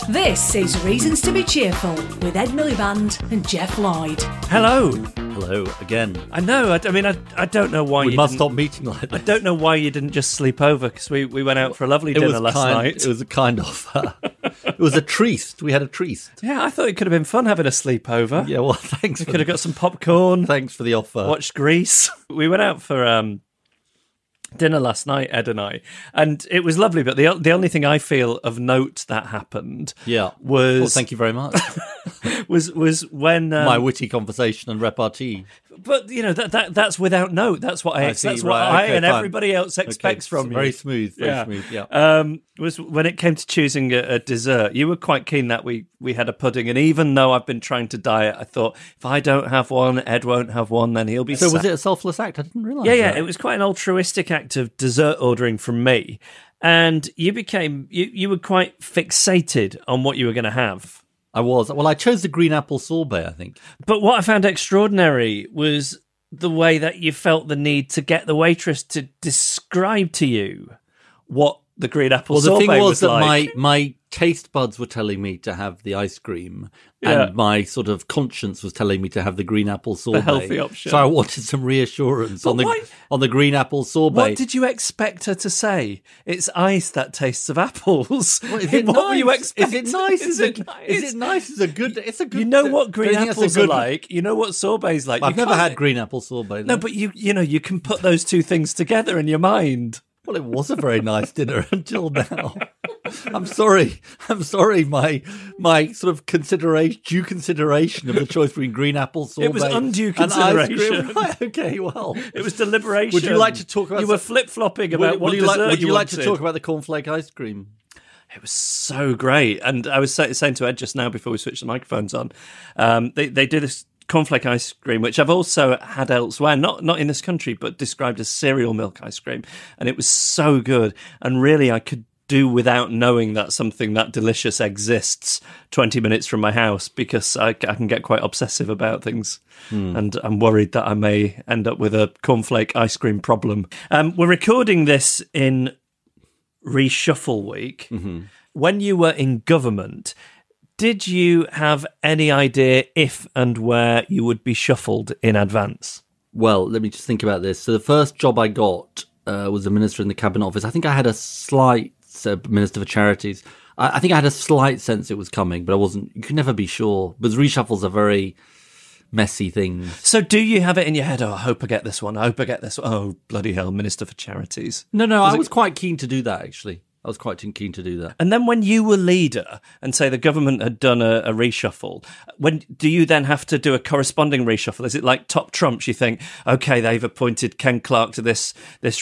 This is Reasons to be Cheerful with Ed Miliband and Jeff Lloyd. Hello. Hello again. I know. I don't know why we must stop meeting like this. I don't know why you didn't just sleep over, because we went out for a lovely dinner last night. It was a kind of... it was a tryst. We had a tryst. Yeah, I thought it could have been fun having a sleepover. Yeah, well, thanks. We could have got some popcorn. Thanks for the offer. Watched Grease. We went out for dinner last night, Ed and I, and it was lovely. But the only thing I feel of note that happened, was well, thank you very much. was when my witty conversation and repartee. But you know that's without note. That's what I and everybody else expects from you. Very smooth, very smooth. Yeah. Was when it came to choosing a dessert, you were quite keen that we had a pudding, and even though I've been trying to diet, I thought if I don't have one, Ed won't have one, then he'll be. So was it a selfless act? I didn't realise. Yeah, it was quite an altruistic act of dessert ordering from me, and you became you were quite fixated on what you were going to have. I was. Well, I chose the green apple sorbet, I think. But what I found extraordinary was the way that you felt the need to get the waitress to describe to you what the green apple sorbet was like. Well, the thing was that my taste buds were telling me to have the ice cream, and my sort of conscience was telling me to have the green apple sorbet. The healthy option. So I wanted some reassurance on the green apple sorbet. What did you expect her to say? It's ice that tastes of apples. Well, is it what nice? were you expecting? Is it nice? Is it nice? Is it nice? It's a good. You know what green apples are like. You know what sorbet's like. I've never had green apple sorbet. No, but you know you can put those two things together in your mind. Well, it was a very nice dinner until now. I'm sorry. My sort of due consideration of the choice between green apple sorbet. It was undue consideration. Right, okay, well, it was deliberation. Would you like to talk about? You were flip flopping about what dessert you wanted. Would you like to talk about the cornflake ice cream? It was so great, and I was saying to Ed just now before we switched the microphones on, they do this cornflake ice cream, which I've also had elsewhere, not in this country, but described as cereal milk ice cream, and it was so good. And really, I could do without knowing that something that delicious exists 20 minutes from my house, because I can get quite obsessive about things, and I'm worried that I may end up with a cornflake ice cream problem. We're recording this in reshuffle week. Mm-hmm. When you were in government, did you have any idea if and where you would be shuffled in advance? Well, let me just think about this. So the first job I got was a minister in the Cabinet Office. I think I had a slight Minister for Charities. I think I had a slight sense it was coming, but I wasn't. You can never be sure. But reshuffles are very messy things. So do you have it in your head? Oh, I hope I get this one. I hope I get this one. Oh, bloody hell, Minister for Charities. No, I was quite keen to do that, actually. I was quite keen to do that. And then when you were leader and say the government had done a reshuffle, do you then have to do a corresponding reshuffle? Is it like top trumps? You think, okay, they've appointed Ken Clarke to this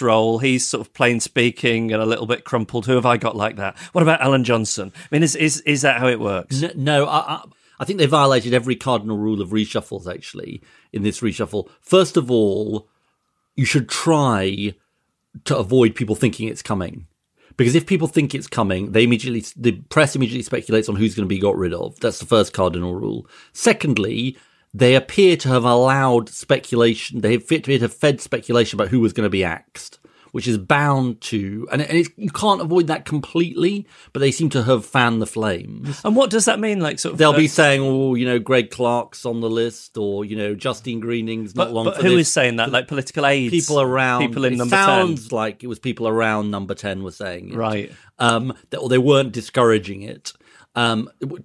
role. He's sort of plain speaking and a little bit crumpled. Who have I got like that? What about Alan Johnson? I mean, is that how it works? No, I think they violated every cardinal rule of reshuffles, actually, in this reshuffle. First of all, you should try to avoid people thinking it's coming. Because if people think it's coming, the press immediately speculates on who's going to be got rid of. That's the first cardinal rule. Secondly, they appear to have allowed speculation. They appear to have fed speculation about who was going to be axed, which is bound to, you can't avoid that completely, but they seem to have fanned the flames. And what does that mean? Like, sort of, they'll be saying, Greg Clark's on the list, or Justine Greening's not long for this. But who is saying that? Like political aides, people around, people in number 10. Sounds like it was people around number 10 were saying it, right? Or they weren't discouraging it.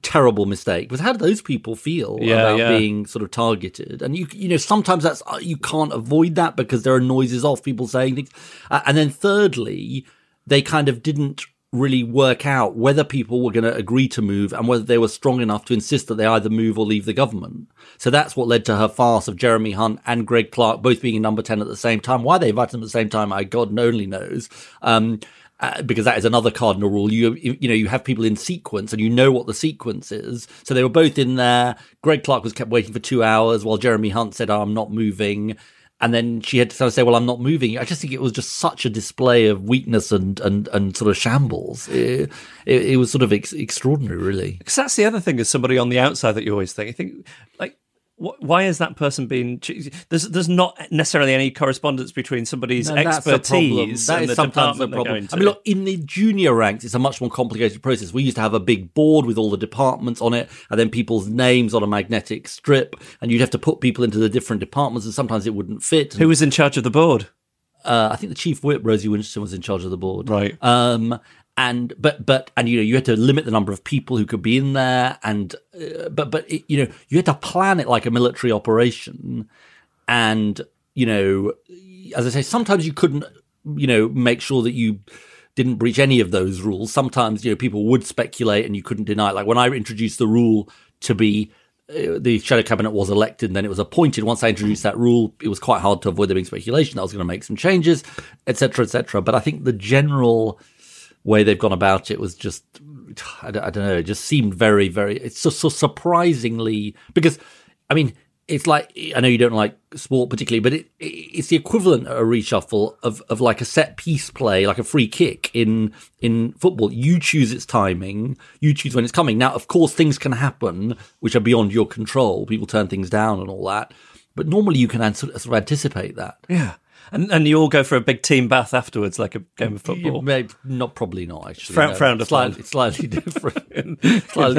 Terrible mistake. But how do those people feel about being sort of targeted? And you sometimes you can't avoid that because there are noises off, people saying things. And then thirdly, they kind of didn't really work out whether people were going to agree to move and whether they were strong enough to insist that they either move or leave the government. So that's what led to her farce of Jeremy Hunt and Greg Clarke both being in number 10 at the same time. Why they invited them at the same time, God only knows. Because that is another cardinal rule. You have people in sequence and you know what the sequence is. So they were both in there. Greg Clarke was kept waiting for 2 hours while Jeremy Hunt said, I'm not moving. And then she had to sort of say, well, I'm not moving. I just think it was just such a display of weakness and sort of shambles. It was sort of extraordinary, really. Because that's the other thing as somebody on the outside that you always think, like, why is that person being? There's not necessarily any correspondence between somebody's expertise and the department they're going to. I mean, look, in the junior ranks, it's a much more complicated process. We used to have a big board with all the departments on it, and then people's names on a magnetic strip, and you'd have to put people into the different departments, and sometimes it wouldn't fit. Who was in charge of the board? I think the chief whip, Rosie Winston, was in charge of the board. Right. But you had to limit the number of people who could be in there, and you had to plan it like a military operation, and as I say, sometimes you couldn't make sure that you didn't breach any of those rules. Sometimes people would speculate, and you couldn't deny it. Like when I introduced the rule to be the shadow cabinet was elected and then it was appointed. Once I introduced that rule, it was quite hard to avoid there being speculation. I was going to make some changes, etc., etc. But I think the general way they've gone about it was just, I don't know, it just seemed very, very, it's so surprisingly, because, I mean, it's like, I know you don't like sport particularly, but it's the equivalent of a reshuffle of like a set piece play, like a free kick in football. You choose its timing, you choose when it's coming. Now, of course, things can happen which are beyond your control. People turn things down and all that. But normally you can sort of anticipate that. Yeah. And you all go for a big team bath afterwards, like a game of football. Probably not, actually. Frowned upon. It's slightly different. I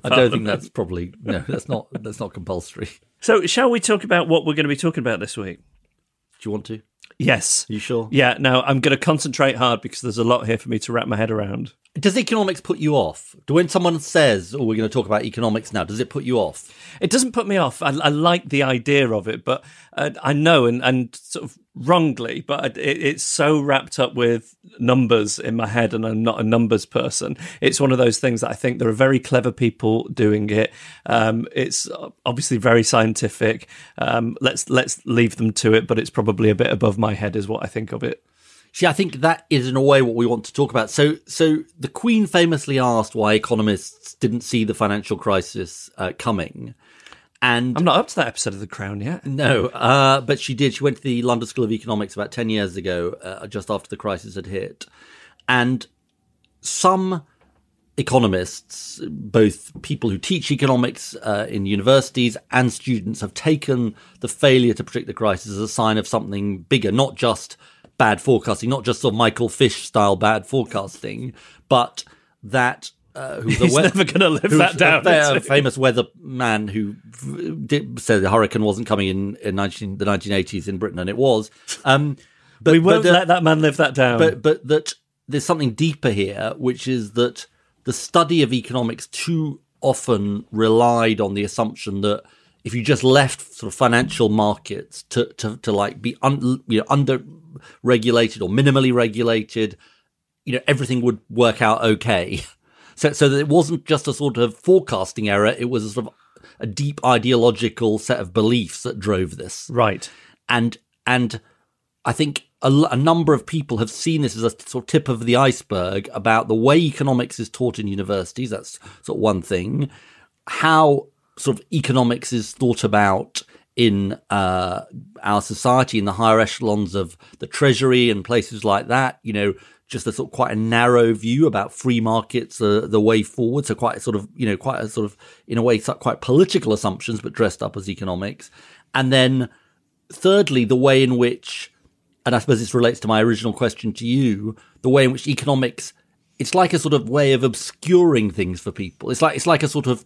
don't think that's probably that's not compulsory. So, shall we talk about what we're going to be talking about this week? Do you want to? Yes. You sure? Yeah. No, I'm going to concentrate hard because there's a lot here for me to wrap my head around. Does economics put you off? When someone says, we're going to talk about economics now, does it put you off? It doesn't put me off. I like the idea of it, but I know, and sort of wrongly, but it's so wrapped up with numbers in my head, and I'm not a numbers person. It's one of those things that I think there are very clever people doing it. It's obviously very scientific. Let's leave them to it, but it's probably a bit above my head is what I think of it. See, I think that is, in a way, what we want to talk about. So the Queen famously asked why economists didn't see the financial crisis coming. And I'm not up to that episode of The Crown yet. No, but she did. She went to the London School of Economics about 10 years ago, just after the crisis had hit. And some economists, both people who teach economics in universities and students, have taken the failure to predict the crisis as a sign of something bigger, not just bad forecasting, not just sort of Michael Fish style bad forecasting, but that he's never going to live that down. A famous weatherman who said the hurricane wasn't coming in the 1980s in Britain, and it was. But we won't let that man live that down. But that there's something deeper here, which is that the study of economics too often relied on the assumption that if you just left sort of financial markets to like be under regulated or minimally regulated, everything would work out okay. So that it wasn't just a sort of forecasting error; it was a sort of a deep ideological set of beliefs that drove this. Right. And I think a number of people have seen this as a sort of tip of the iceberg about the way economics is taught in universities. That's sort of one thing. How sort of economics is thought about in our society, in the higher echelons of the Treasury and places like that, just a sort of quite a narrow view about free markets, the way forward. So quite a sort of, in a way, quite political assumptions, but dressed up as economics. And then thirdly, the way in which, and I suppose this relates to my original question to you, the way in which economics, it's like a sort of way of obscuring things for people. It's like a sort of,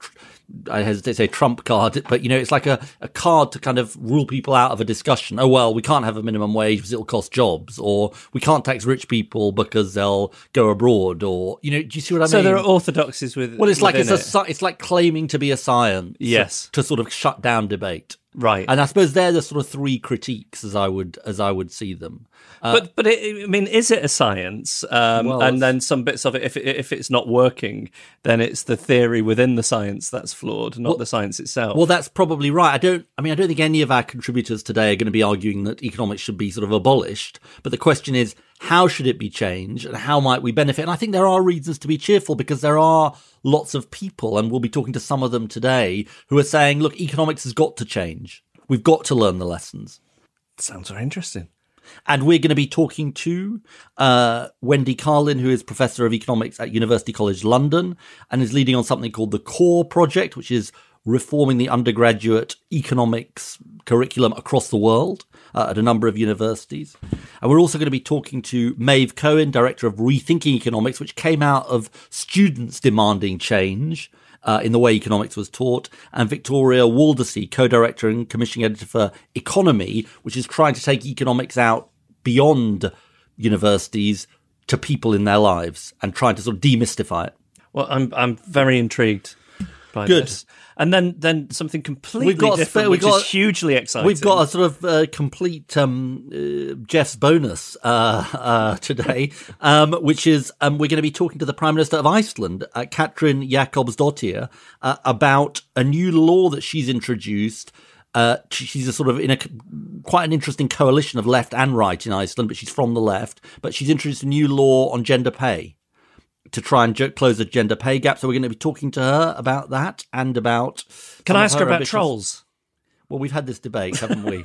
I hesitate to say trump card, but it's like a card to kind of rule people out of a discussion. Oh, well, we can't have a minimum wage because it'll cost jobs, or we can't tax rich people because they'll go abroad, or do you see what I mean? So there are orthodoxies with. Well, it's like claiming to be a science. Yes. To sort of shut down debate. Right. And I suppose they're the sort of three critiques as I would see them. But is it a science? And then some bits of it, if it's not working, then it's the theory within the science that's flawed, not the science itself. Well, that's probably right. I don't think any of our contributors today are going to be arguing that economics should be sort of abolished. But the question is, how should it be changed, and how might we benefit? And I think there are reasons to be cheerful, because there are lots of people, and we'll be talking to some of them today, who are saying, look, economics has got to change. We've got to learn the lessons. Sounds very interesting. And we're going to be talking to Wendy Carlin, who is Professor of Economics at University College London and is leading on something called the CORE project, which is reforming the undergraduate economics curriculum across the world at a number of universities. And we're also going to be talking to Maeve Cohen, director of Rethinking Economics, which came out of students demanding change in the way economics was taught, and Victoria Waldersee, co-director and commissioning editor for Economy, which is trying to take economics out beyond universities to people in their lives and trying to sort of demystify it. Well, I'm very intrigued by this. And then something completely different, which is hugely exciting. We've got a sort of complete Jeff's bonus today, which is we're going to be talking to the Prime Minister of Iceland, Katrín Jakobsdóttir, about a new law that she's introduced. She's a sort of quite an interesting coalition of left and right in Iceland, but she's from the left. But she's introduced a new law on gender pay to try and close the gender pay gap. So we're going to be talking to her about that and about... Can I ask her about trolls? Well, we've had this debate, haven't we?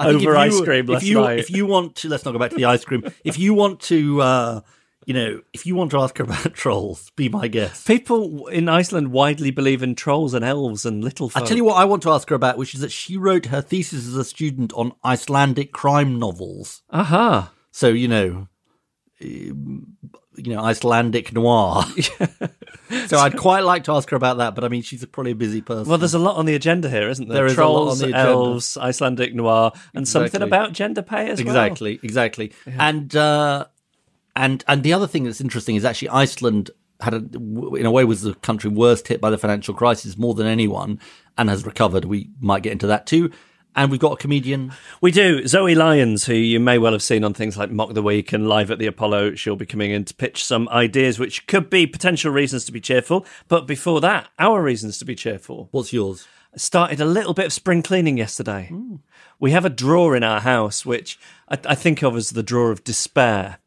Over ice cream last night. If you want to... Let's not go back to the ice cream. If you want to... if you want to ask her about trolls, be my guest. People in Iceland widely believe in trolls and elves and little folk. I'll tell you what I want to ask her about, which is that she wrote her thesis as a student on Icelandic crime novels. Aha. So, Icelandic noir. So I'd quite like to ask her about that, but I mean, she's probably a busy person. Well, there's a lot on the agenda here, isn't there? There is Trolls, a lot on the agenda. elves, Icelandic noir, and something about gender pay as well. Exactly. Yeah. And the other thing that's interesting is actually Iceland in a way was the country worst hit by the financial crisis more than anyone and has recovered. We might get into that too. And we've got a comedian. We do. Zoe Lyons, who you may well have seen on things like Mock the Week and Live at the Apollo. She'll be coming in to pitch some ideas which could be potential reasons to be cheerful. But before that, our reasons to be cheerful. What's yours? I started a little bit of spring cleaning yesterday. We have a drawer in our house, which I think of as the drawer of despair.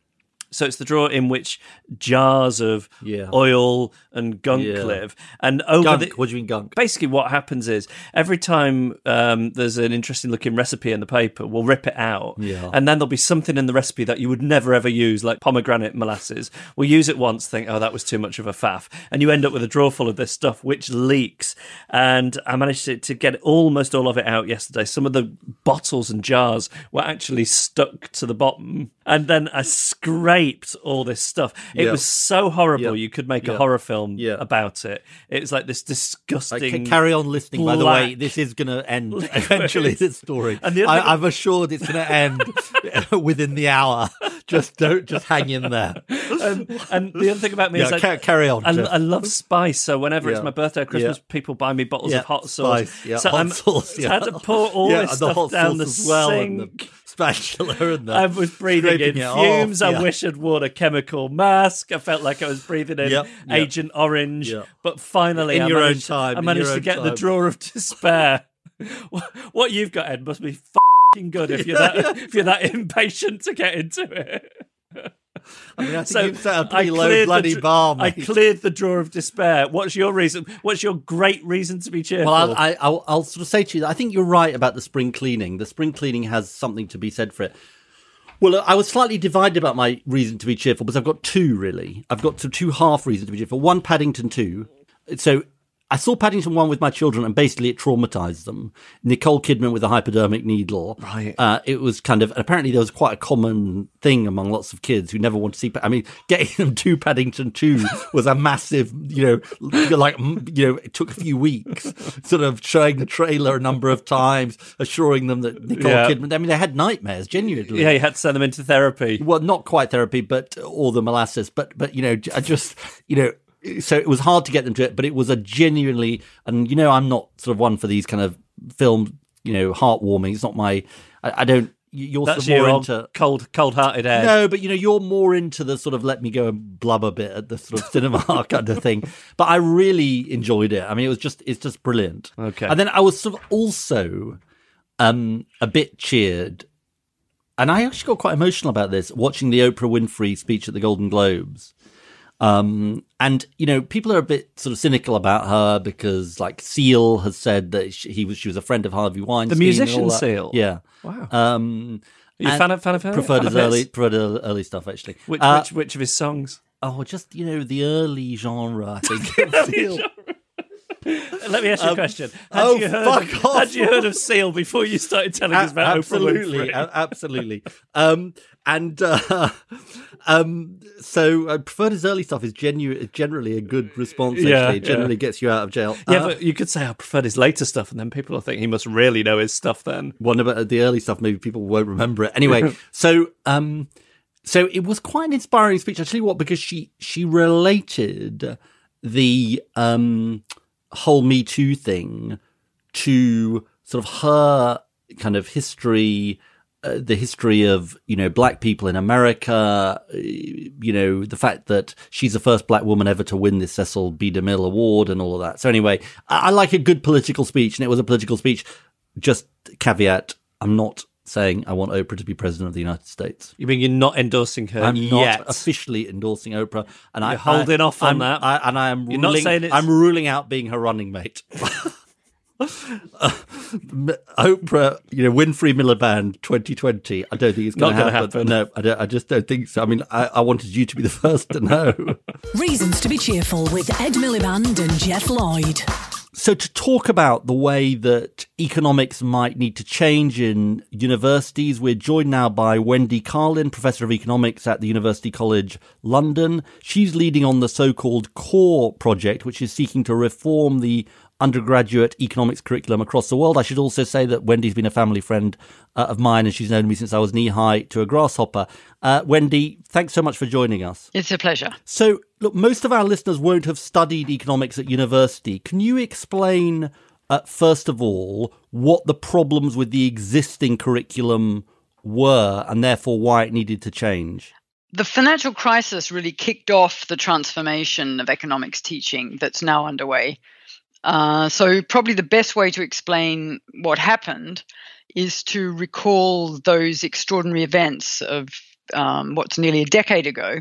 So it's the drawer in which jars of oil and gunk live. And What do you mean gunk? Basically what happens is every time there's an interesting looking recipe in the paper, we'll rip it out. Yeah. And then there'll be something in the recipe that you would never ever use, like pomegranate molasses. We'll use it once, think, oh, that was too much of a faff. And you end up with a drawer full of this stuff which leaks. And I managed to get almost all of it out yesterday. Some of the bottles and jars were actually stuck to the bottom. And then I scraped all this stuff. It was so horrible you could make a horror film about it. It was like this disgusting... Carry on listening, by the way. This is going to end eventually, this story. And I'm assured it's going to end within the hour. Just hang in there. And the other thing about me is carry on. I love spice. So whenever it's my birthday or Christmas, people buy me bottles of hot sauce. Spice, so hot sauce, I had to pour all this stuff down the sink. And the spatula and I was breathing in fumes. I wish I'd worn a chemical mask. I felt like I was breathing in Agent Orange. But finally, I managed to get the drawer of despair. What you've got, Ed, must be f***ing good if you're that impatient to get into it. I mean, I think you've set a pretty low bloody bar, mate. I cleared the drawer of despair. What's your reason? What's your great reason to be cheerful? Well, I'll sort of say to you that I think you're right about the spring cleaning. The spring cleaning has something to be said for it. Well, I was slightly divided about my reason to be cheerful, because I've got two, really. I've got two half reasons to be cheerful. One, Paddington 2. So I saw Paddington 1 with my children, and basically it traumatized them. Nicole Kidman with a hypodermic needle. Right. It was kind of, apparently there was quite a common thing among lots of kids who never want to see, getting them to Paddington 2 was a massive, it took a few weeks, sort of showing the trailer a number of times, assuring them that Nicole Kidman, they had nightmares, genuinely. Yeah, you had to send them into therapy. Well, not quite therapy, or the molasses, but so it was hard to get them to it, but it was a genuinely, and I'm not sort of one for these kind of film, heartwarming. It's not my, I don't, you're That's sort of more your into cold-hearted Ed. No, but you're more into the sort of let me go and blub a bit at the sort of cinema kind of thing. But I really enjoyed it. I mean, it's just brilliant. Okay. And then I was sort of also a bit cheered, and I actually got quite emotional about this, watching the Oprah Winfrey speech at the Golden Globes. And people are a bit sort of cynical about her because, like, Seal has said that she was a friend of Harvey Weinstein. The musician Seal, yeah. Wow. Are you a fan of her? Preferred early stuff, actually. Which of his songs? Oh, just the early genre, I think. Seal. let me ask you a question. Fuck off. Had you heard of Seal before you started telling us about absolutely, absolutely. So Preferred His Early Stuff is generally a good response. Actually, it generally gets you out of jail. Yeah, but you could say I preferred his later stuff, and then people will think he must really know his stuff. Then, well, no, but the early stuff, maybe people won't remember it anyway. So it was quite an inspiring speech. I tell you what, because she related the whole Me Too thing to sort of her kind of history. The history of, black people in America, the fact that she's the first black woman ever to win this Cecil B. DeMille Award and all of that. So anyway, I like a good political speech, and it was a political speech. Just caveat, I'm not saying I want Oprah to be president of the United States. You mean you're not endorsing her I'm yet? Not officially endorsing Oprah. And you're holding off on that. I'm ruling out being her running mate. Oprah, Winfrey Miliband 2020. I don't think it's going to happen. No, I just don't think so. I mean, I wanted you to be the first to know. Reasons to be Cheerful with Ed Miliband and Jeff Lloyd. So to talk about the way that economics might need to change in universities, we're joined now by Wendy Carlin, Professor of Economics at the University College London. She's leading on the so-called CORE project, which is seeking to reform the undergraduate economics curriculum across the world. I should also say that Wendy's been a family friend of mine, and she's known me since I was knee-high to a grasshopper. Wendy, thanks so much for joining us. It's a pleasure. So, look, most of our listeners won't have studied economics at university. Can you explain, first of all, what the problems with the existing curriculum were, and therefore why it needed to change? The financial crisis really kicked off the transformation of economics teaching that's now underway. So probably the best way to explain what happened is to recall those extraordinary events of what's nearly a decade ago,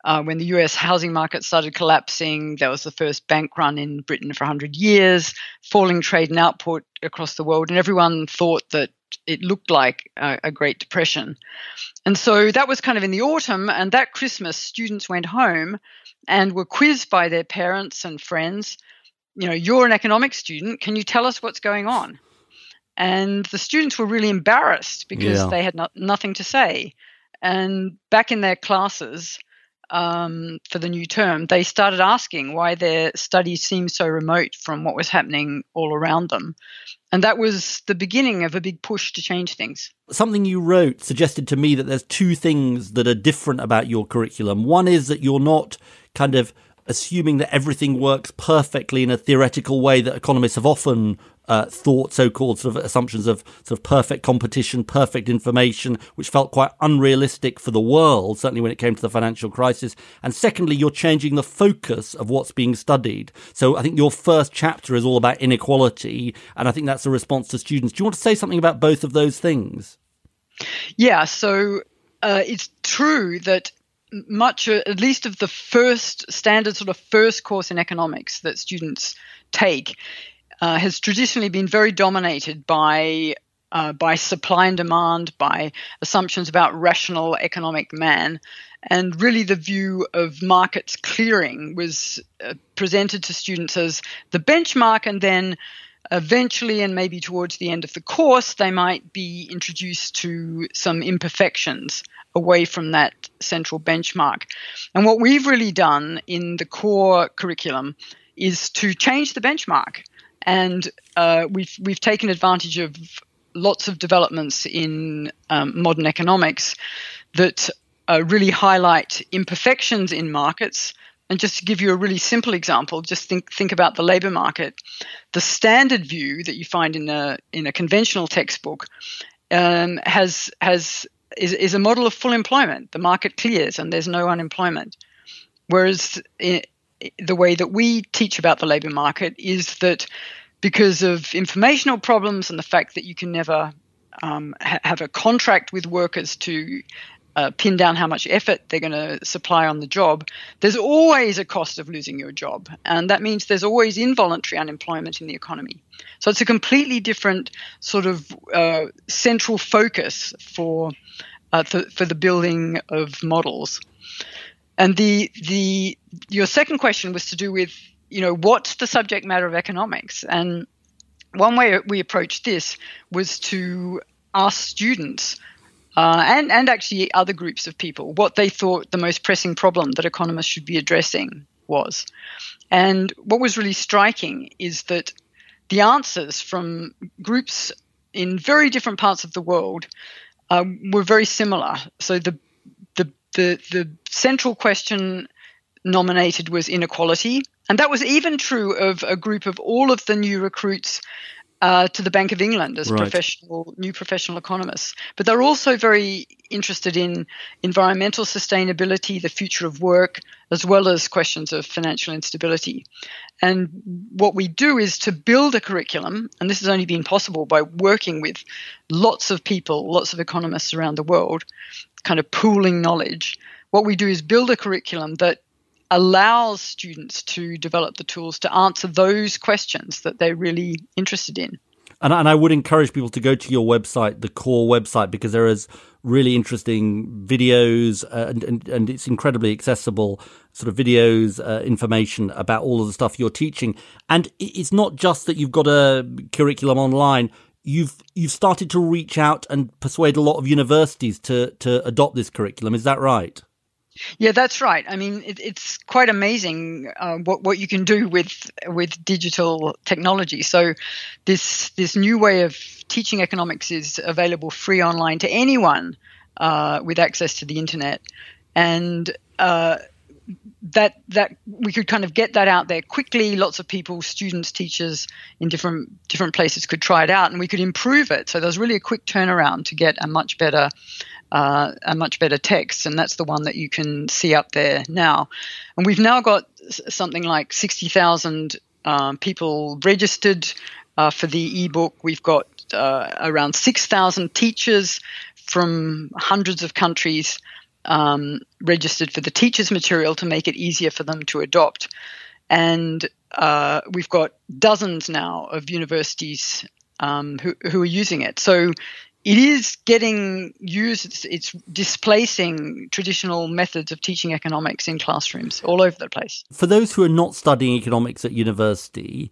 when the US housing market started collapsing. There was the first bank run in Britain for 100 years, falling trade and output across the world, and everyone thought that it looked like a Great Depression. And so that was kind of in the autumn, and that Christmas, students went home and were quizzed by their parents and friends. You're an economics student. Can you tell us what's going on? And the students were really embarrassed because they had nothing to say. And back in their classes for the new term, they started asking why their studies seemed so remote from what was happening all around them. And that was the beginning of a big push to change things. Something you wrote suggested to me that there's two things that are different about your curriculum. One is that you're not kind of assuming that everything works perfectly in a theoretical way that economists have often thought, so-called sort of assumptions of sort of perfect competition, perfect information, which felt quite unrealistic for the world, certainly when it came to the financial crisis. And secondly, you're changing the focus of what's being studied. So I think your first chapter is all about inequality, and I think that's a response to students. Do you want to say something about both of those things? Yeah, so it's true that much, at least of the first standard sort of first course in economics that students take, has traditionally been very dominated by supply and demand, by assumptions about rational economic man. And really the view of markets clearing was presented to students as the benchmark, and then eventually, and maybe towards the end of the course, they might be introduced to some imperfections away from that central benchmark. And what we've really done in the core curriculum is to change the benchmark. And we've taken advantage of lots of developments in modern economics that really highlight imperfections in markets. And just to give you a really simple example, just think about the labor market. The standard view that you find in a conventional textbook is a model of full employment. The market clears and there's no unemployment. Whereas the way that we teach about the labor market is that because of informational problems and the fact that you can never have a contract with workers to pin down how much effort they're going to supply on the job, there's always a cost of losing your job. And that means there's always involuntary unemployment in the economy. So it's a completely different sort of central focus for the building of models. And your second question was to do with what's the subject matter of economics? And one way we approached this was to ask students and actually other groups of people what they thought the most pressing problem that economists should be addressing was. And what was really striking is that the answers from groups in very different parts of the world were very similar. So the central question nominated was inequality, and that was even true of a group of all of the new recruits to the Bank of England as new professional economists. But they're also very interested in environmental sustainability, the future of work, as well as questions of financial instability. And what we do is to build a curriculum, and this has only been possible by working with lots of people, lots of economists around the world, kind of pooling knowledge. What we do is build a curriculum that allows students to develop the tools to answer those questions that they're really interested in. And I would encourage people to go to your website, the core website, because there is really interesting videos and it's incredibly accessible sort of videos, information about all of the stuff you're teaching. And it's not just that you've got a curriculum online. You've started to reach out and persuade a lot of universities to adopt this curriculum. Is that right? Yeah, that's right. I mean, it's quite amazing what you can do with digital technology. So this new way of teaching economics is available free online to anyone with access to the internet, and that we could kind of get that out there quickly. Lots of people, students, teachers in different places could try it out, and we could improve it. So there's really a quick turnaround to get a much better text, and that's the one that you can see up there now. And we've now got something like 60,000 people registered for the ebook. We've got around 6,000 teachers from hundreds of countries registered for the teachers' material to make it easier for them to adopt. And we've got dozens now of universities who are using it. So it is getting used. It's displacing traditional methods of teaching economics in classrooms all over the place. For those who are not studying economics at university,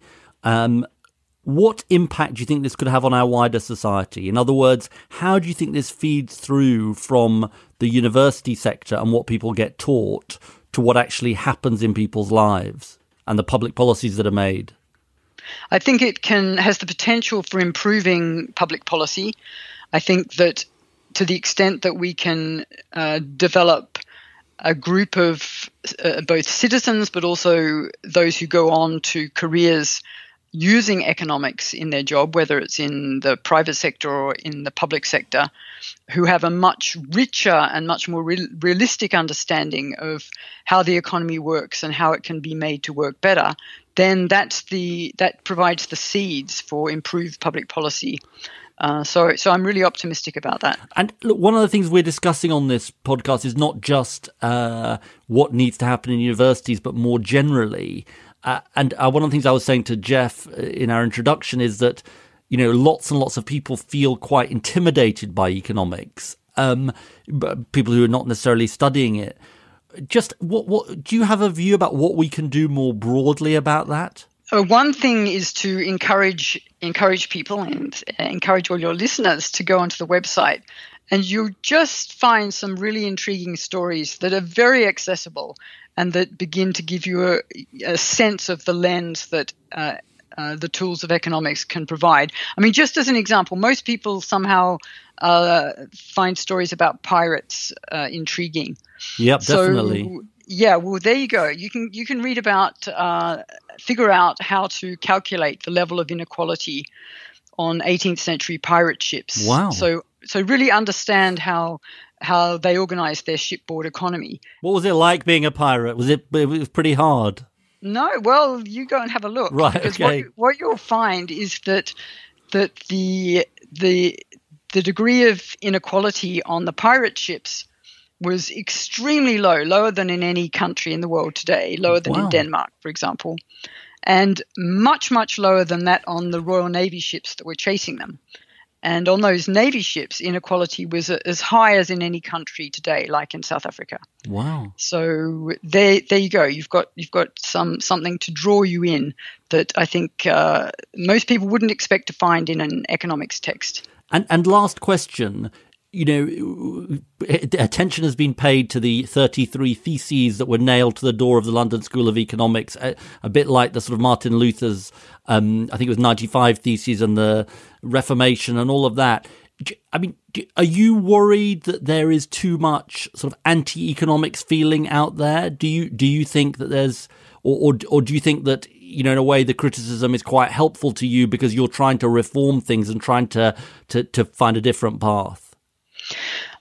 what impact do you think this could have on our wider society? In other words, how do you think this feeds through from the university sector and what people get taught to what actually happens in people's lives and the public policies that are made? I think it has the potential for improving public policy. I think that to the extent that we can develop a group of both citizens but also those who go on to careers using economics in their job, whether it's in the private sector or in the public sector, who have a much richer and much more realistic understanding of how the economy works and how it can be made to work better, then that provides the seeds for improved public policy. So I'm really optimistic about that. And look, one of the things we're discussing on this podcast is not just what needs to happen in universities, but more generally. And one of the things I was saying to Jeff in our introduction is that, lots and lots of people feel quite intimidated by economics, people who are not necessarily studying it. Just what do you have a view about what we can do more broadly about that? One thing is to encourage people and encourage all your listeners to go onto the website, and you'll just find some really intriguing stories that are very accessible and that begin to give you a sense of the lens that the tools of economics can provide. I mean, just as an example, most people somehow find stories about pirates intriguing. Yep, definitely. Yeah, well, there you go. You can read about, figure out how to calculate the level of inequality on 18th century pirate ships. Wow. So really understand how they organized their shipboard economy. What was it like being a pirate? It was pretty hard? No, well, you go and have a look. Right, because okay. What you'll find is that the degree of inequality on the pirate ships was extremely low, lower than in any country in the world today, lower than in Denmark, for example, and much, much lower than that on the Royal Navy ships that were chasing them. And on those Navy ships, inequality was as high as in any country today, like in South Africa. Wow. So there you go. You've got something to draw you in that I think most people wouldn't expect to find in an economics text. And last question, attention has been paid to the 33 theses that were nailed to the door of the London School of Economics, a bit like the sort of Martin Luther's, I think it was 95 theses and the Reformation and all of that. I mean, are you worried that there is too much sort of anti-economics feeling out there? Do you think that there's, or do you think that, in a way, the criticism is quite helpful to you because you're trying to reform things and trying to find a different path?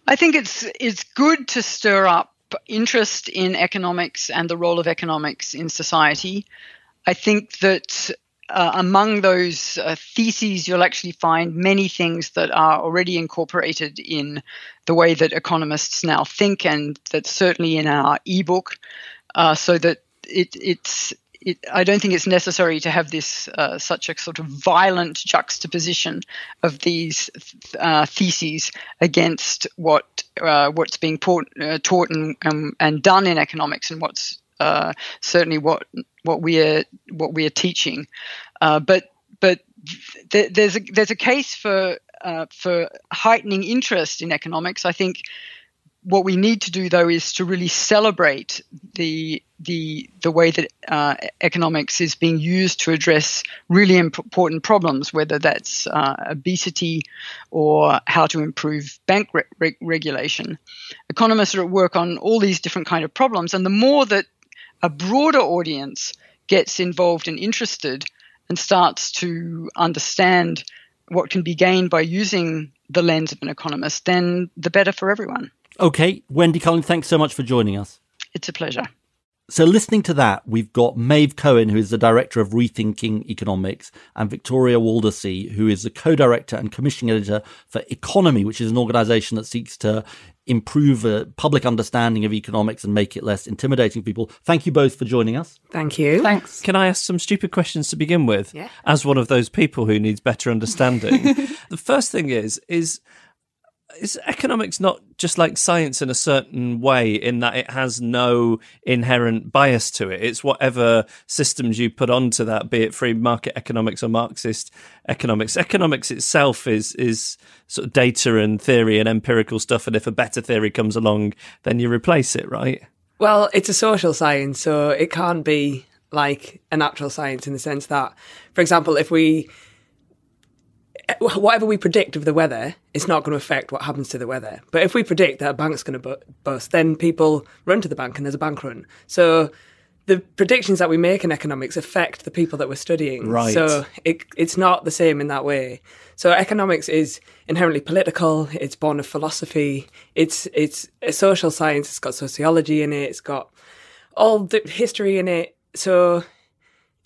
I think it's good to stir up interest in economics and the role of economics in society. I think that among those theses, you'll actually find many things that are already incorporated in the way that economists now think, and that's certainly in our ebook, so that I don't think it's necessary to have this such a sort of violent juxtaposition of these theses against what's being taught and done in economics, and what's certainly what we are teaching. But there's a case for heightening interest in economics. I think what we need to do, though, is to really celebrate the way that economics is being used to address really important problems, whether that's obesity or how to improve bank regulation. Economists are at work on all these different kind of problems, and the more that a broader audience gets involved and interested and starts to understand what can be gained by using the lens of an economist, then the better for everyone. Okay, Wendy Carlin, thanks so much for joining us. It's a pleasure. So listening to that, we've got Maeve Cohen, who is the director of Rethinking Economics, and Victoria Waldersee, who is the co-director and commissioning editor for Economy, which is an organisation that seeks to improve a public understanding of economics and make it less intimidating for people. Thank you both for joining us. Thank you. Thanks. Can I ask some stupid questions to begin with? Yeah. As one of those people who needs better understanding. The first thing is economics not just like science in a certain way, in that it has no inherent bias to it? It's whatever systems you put onto that, be it free market economics or Marxist economics. Economics itself is sort of data and theory and empirical stuff, and if a better theory comes along, then you replace it, right? Well, it's a social science, so it can't be like a natural science in the sense that, for example, whatever we predict of the weather, it's not going to affect what happens to the weather. But if we predict that a bank's going to bust, then people run to the bank and there's a bank run. So the predictions that we make in economics affect the people that we're studying. Right. So it's not the same in that way. So economics is inherently political. It's born of philosophy. It's a social science. It's got sociology in it. It's got all the history in it. So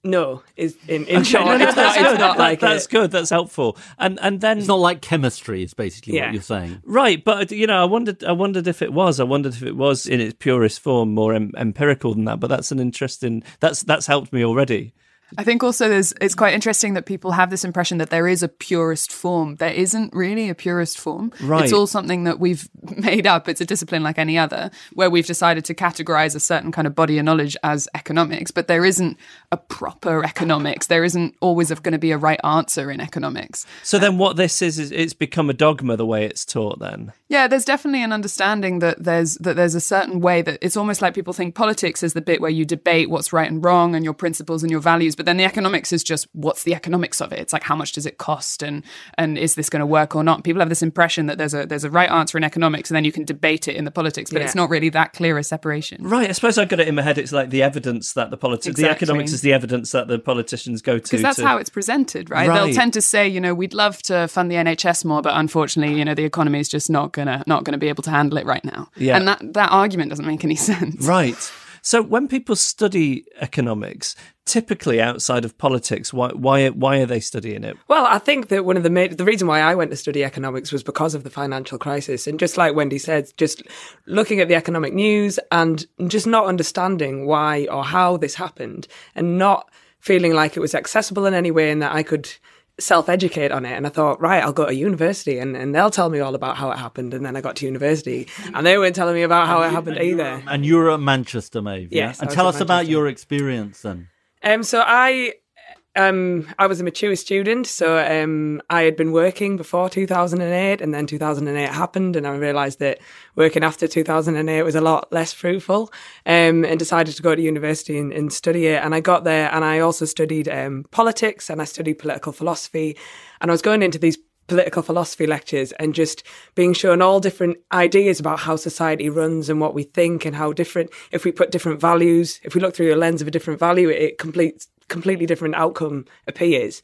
no, is in short, it's not like that's good. That's helpful. And then it's not like chemistry. Is basically what you're saying, right? But I wondered if it was. I wondered if it was in its purest form more empirical than that. But that's an interesting. That's helped me already. I think also it's quite interesting that people have this impression that there is a purist form. There isn't really a purist form. Right. It's all something that we've made up. It's a discipline like any other, where we've decided to categorize a certain kind of body of knowledge as economics, but there isn't a proper economics. There isn't always going to be a right answer in economics. So then what this is it's become a dogma the way it's taught then? Yeah, there's definitely an understanding that there's a certain way that it's almost like people think politics is the bit where you debate what's right and wrong and your principles and your values, but then the economics is just what's the economics of it. It's like, how much does it cost and is this going to work or not? People have this impression that there's a right answer in economics and then you can debate it in the politics, but it's not really that clear a separation. Right, I suppose I've got it in my head. It's like the evidence that the the economics is the evidence that the politicians go to. Because that's how it's presented, right? They'll tend to say, we'd love to fund the NHS more, but unfortunately, the economy is just not gonna be able to handle it right now. Yeah. And that argument doesn't make any sense. Right. So when people study economics, typically outside of politics, why are they studying it? Well, I think that one of the reason why I went to study economics was because of the financial crisis. And just like Wendy said, just looking at the economic news and just not understanding why or how this happened and not feeling like it was accessible in any way and that I could self-educate on it. And I thought, right, I'll go to university and they'll tell me all about how it happened. And then I got to university and they weren't telling me about how it happened either. And you were at Manchester, Maeve, yes, yeah? And tell us about your experience then. So I was a mature student, so I had been working before 2008, and then 2008 happened, and I realised that working after 2008 was a lot less fruitful, and decided to go to university and study it. And I got there, and I also studied politics, and I studied political philosophy, and I was going into these political philosophy lectures and just being shown all different ideas about how society runs and what we think and how different, if we put different values, if we look through the lens of a different value, it completely different outcome appears.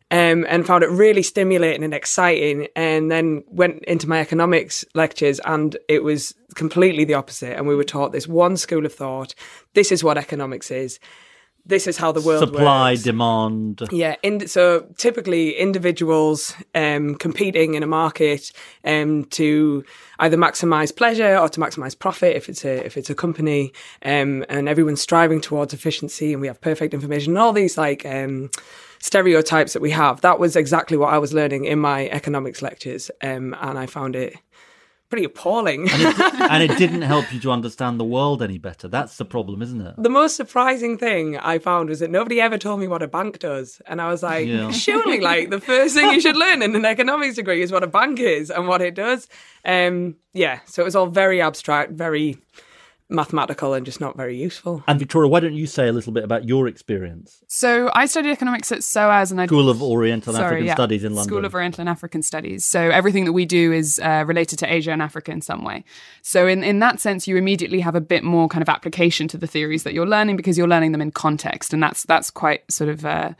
And found it really stimulating and exciting, and then went into my economics lectures and it was completely the opposite. And we were taught this one school of thought. This is what economics is. This is how the world Supply, works. demand. Yeah. So typically individuals competing in a market to either maximize pleasure or to maximize profit if it's a company, and everyone's striving towards efficiency, and we have perfect information and all these like stereotypes that we have. That was exactly what I was learning in my economics lectures, and I found it pretty appalling. And it didn't help you to understand the world any better. That's the problem, isn't it? The most surprising thing I found was that nobody ever told me what a bank does. And I was like, surely like the first thing you should learn in an economics degree is what a bank is and what it does. So it was all very abstract, very mathematical and just not very useful. And Victoria, why don't you say a little bit about your experience? So I studied economics at SOAS, and School of Oriental and African Studies in London. School of Oriental and African Studies. So everything that we do is related to Asia and Africa in some way. So in that sense, you immediately have a bit more kind of application to the theories that you're learning because you're learning them in context, and that's quite sort of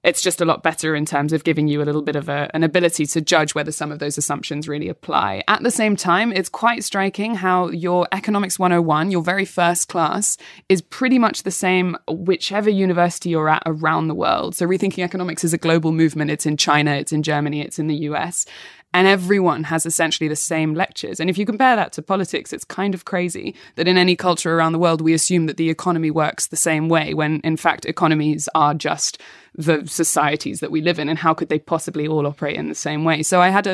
it's just a lot better in terms of giving you a little bit of an ability to judge whether some of those assumptions really apply. At the same time, it's quite striking how your Economics 101, your very first class, is pretty much the same whichever university you're at around the world. So Rethinking Economics is a global movement. It's in China, it's in Germany, it's in the US. And everyone has essentially the same lectures. And if you compare that to politics, it's kind of crazy that in any culture around the world, we assume that the economy works the same way, when in fact, economies are just the societies that we live in. And how could they possibly all operate in the same way? So I had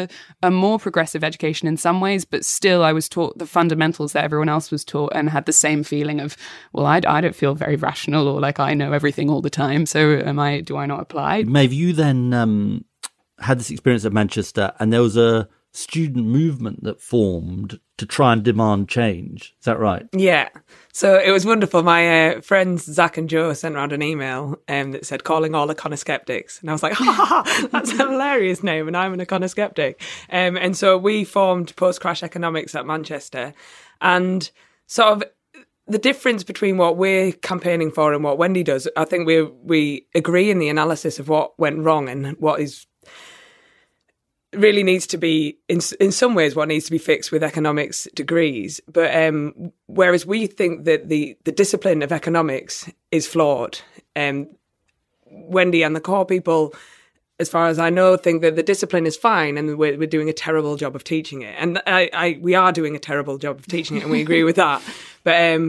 a more progressive education in some ways, but still I was taught the fundamentals that everyone else was taught and had the same feeling of, well, I don't feel very rational or like I know everything all the time. So do I not apply? Maeve, you then had this experience at Manchester, and there was a student movement that formed to try and demand change. Is that right? Yeah. So it was wonderful. My friends Zach and Joe sent around an email that said, calling all econoskeptics. And I was like, that's a hilarious name, and I'm an econoskeptic. And so we formed Post-Crash Economics at Manchester. And sort of the difference between what we're campaigning for and what Wendy does, I think we agree in the analysis of what went wrong and what is really needs to be, in some ways, what needs to be fixed with economics degrees. But whereas we think that the discipline of economics is flawed, Wendy and the core people, as far as I know, think that the discipline is fine and we're doing a terrible job of teaching it. And we are doing a terrible job of teaching it, and we agree with that. But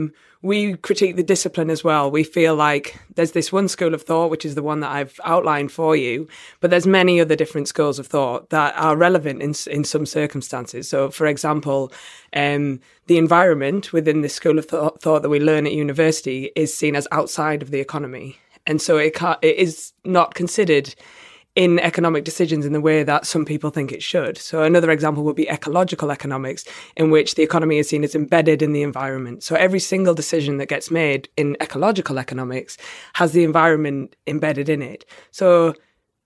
we critique the discipline as well. We feel like there's this one school of thought, which is the one that I've outlined for you, but there's many other different schools of thought that are relevant in some circumstances. So, for example, the environment within this school of thought that we learn at university is seen as outside of the economy. And so it is not considered in economic decisions in the way that some people think it should. So another example would be ecological economics, in which the economy is seen as embedded in the environment. So every single decision that gets made in ecological economics has the environment embedded in it. So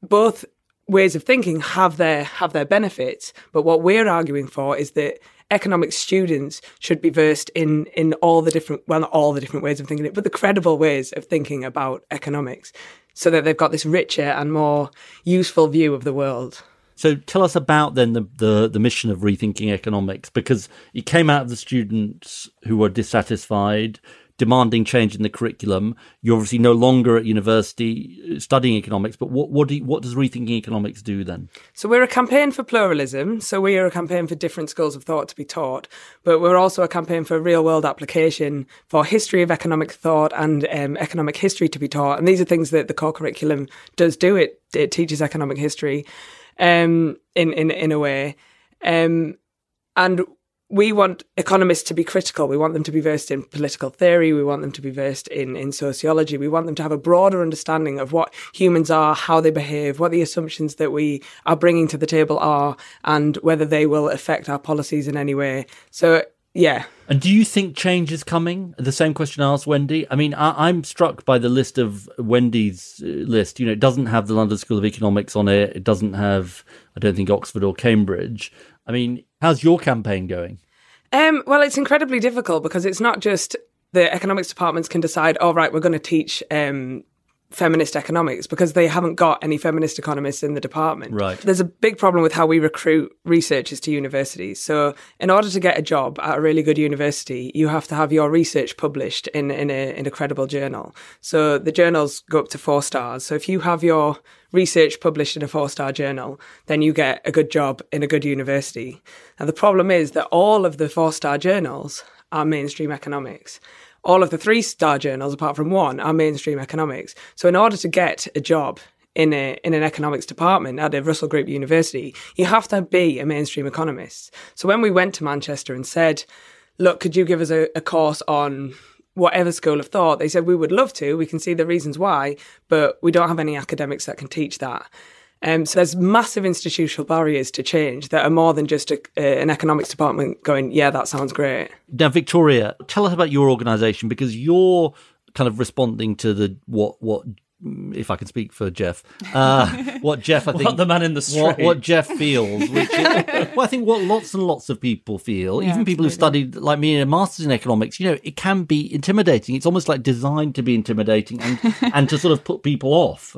both ways of thinking have their benefits, but what we're arguing for is that economics students should be versed in all the different, well, not all the different ways of thinking it, but the credible ways of thinking about economics, so that they've got this richer and more useful view of the world. So tell us about then the mission of Rethinking Economics, because it came out of the students who were dissatisfied, demanding change in the curriculum. You're obviously no longer at university studying economics, but what does Rethinking Economics do then? So we're a campaign for pluralism. So we are a campaign for different schools of thought to be taught, but we're also a campaign for real-world application, for history of economic thought and economic history to be taught. And these are things that the core curriculum does do. It teaches economic history in a way. And we want economists to be critical. We want them to be versed in political theory. We want them to be versed in sociology. We want them to have a broader understanding of what humans are, how they behave, what the assumptions that we are bringing to the table are, and whether they will affect our policies in any way. So, yeah. And do you think change is coming? The same question I asked Wendy. I mean, I'm struck by the list of Wendy's list. You know, it doesn't have the London School of Economics on it. It doesn't have, I don't think, Oxford or Cambridge. I mean, how's your campaign going? Well, it's incredibly difficult because it's not just the economics departments can decide, oh, right, we're going to teach feminist economics, because they haven't got any feminist economists in the department. Right. There's a big problem with how we recruit researchers to universities. So in order to get a job at a really good university, you have to have your research published in a credible journal. So the journals go up to 4 stars. So if you have your research published in a 4-star journal, then you get a good job in a good university. Now, the problem is that all of the 4-star journals are mainstream economics. All of the 3-star journals, apart from one, are mainstream economics. So in order to get a job in an economics department at a Russell Group university, you have to be a mainstream economist. So when we went to Manchester and said, look, could you give us a course on whatever school of thought, they said, we would love to. We can see the reasons why, but we don't have any academics that can teach that. So there's massive institutional barriers to change that are more than just an economics department going, yeah, that sounds great. Now, Victoria, tell us about your organisation, because you're kind of responding to the what if I can speak for Jeff, what Jeff, I think, what the man in the street, what Jeff feels, which is, well, I think what lots and lots of people feel, yeah, even people who studied like me in a master's in economics, you know, it can be intimidating. It's almost like designed to be intimidating and to sort of put people off.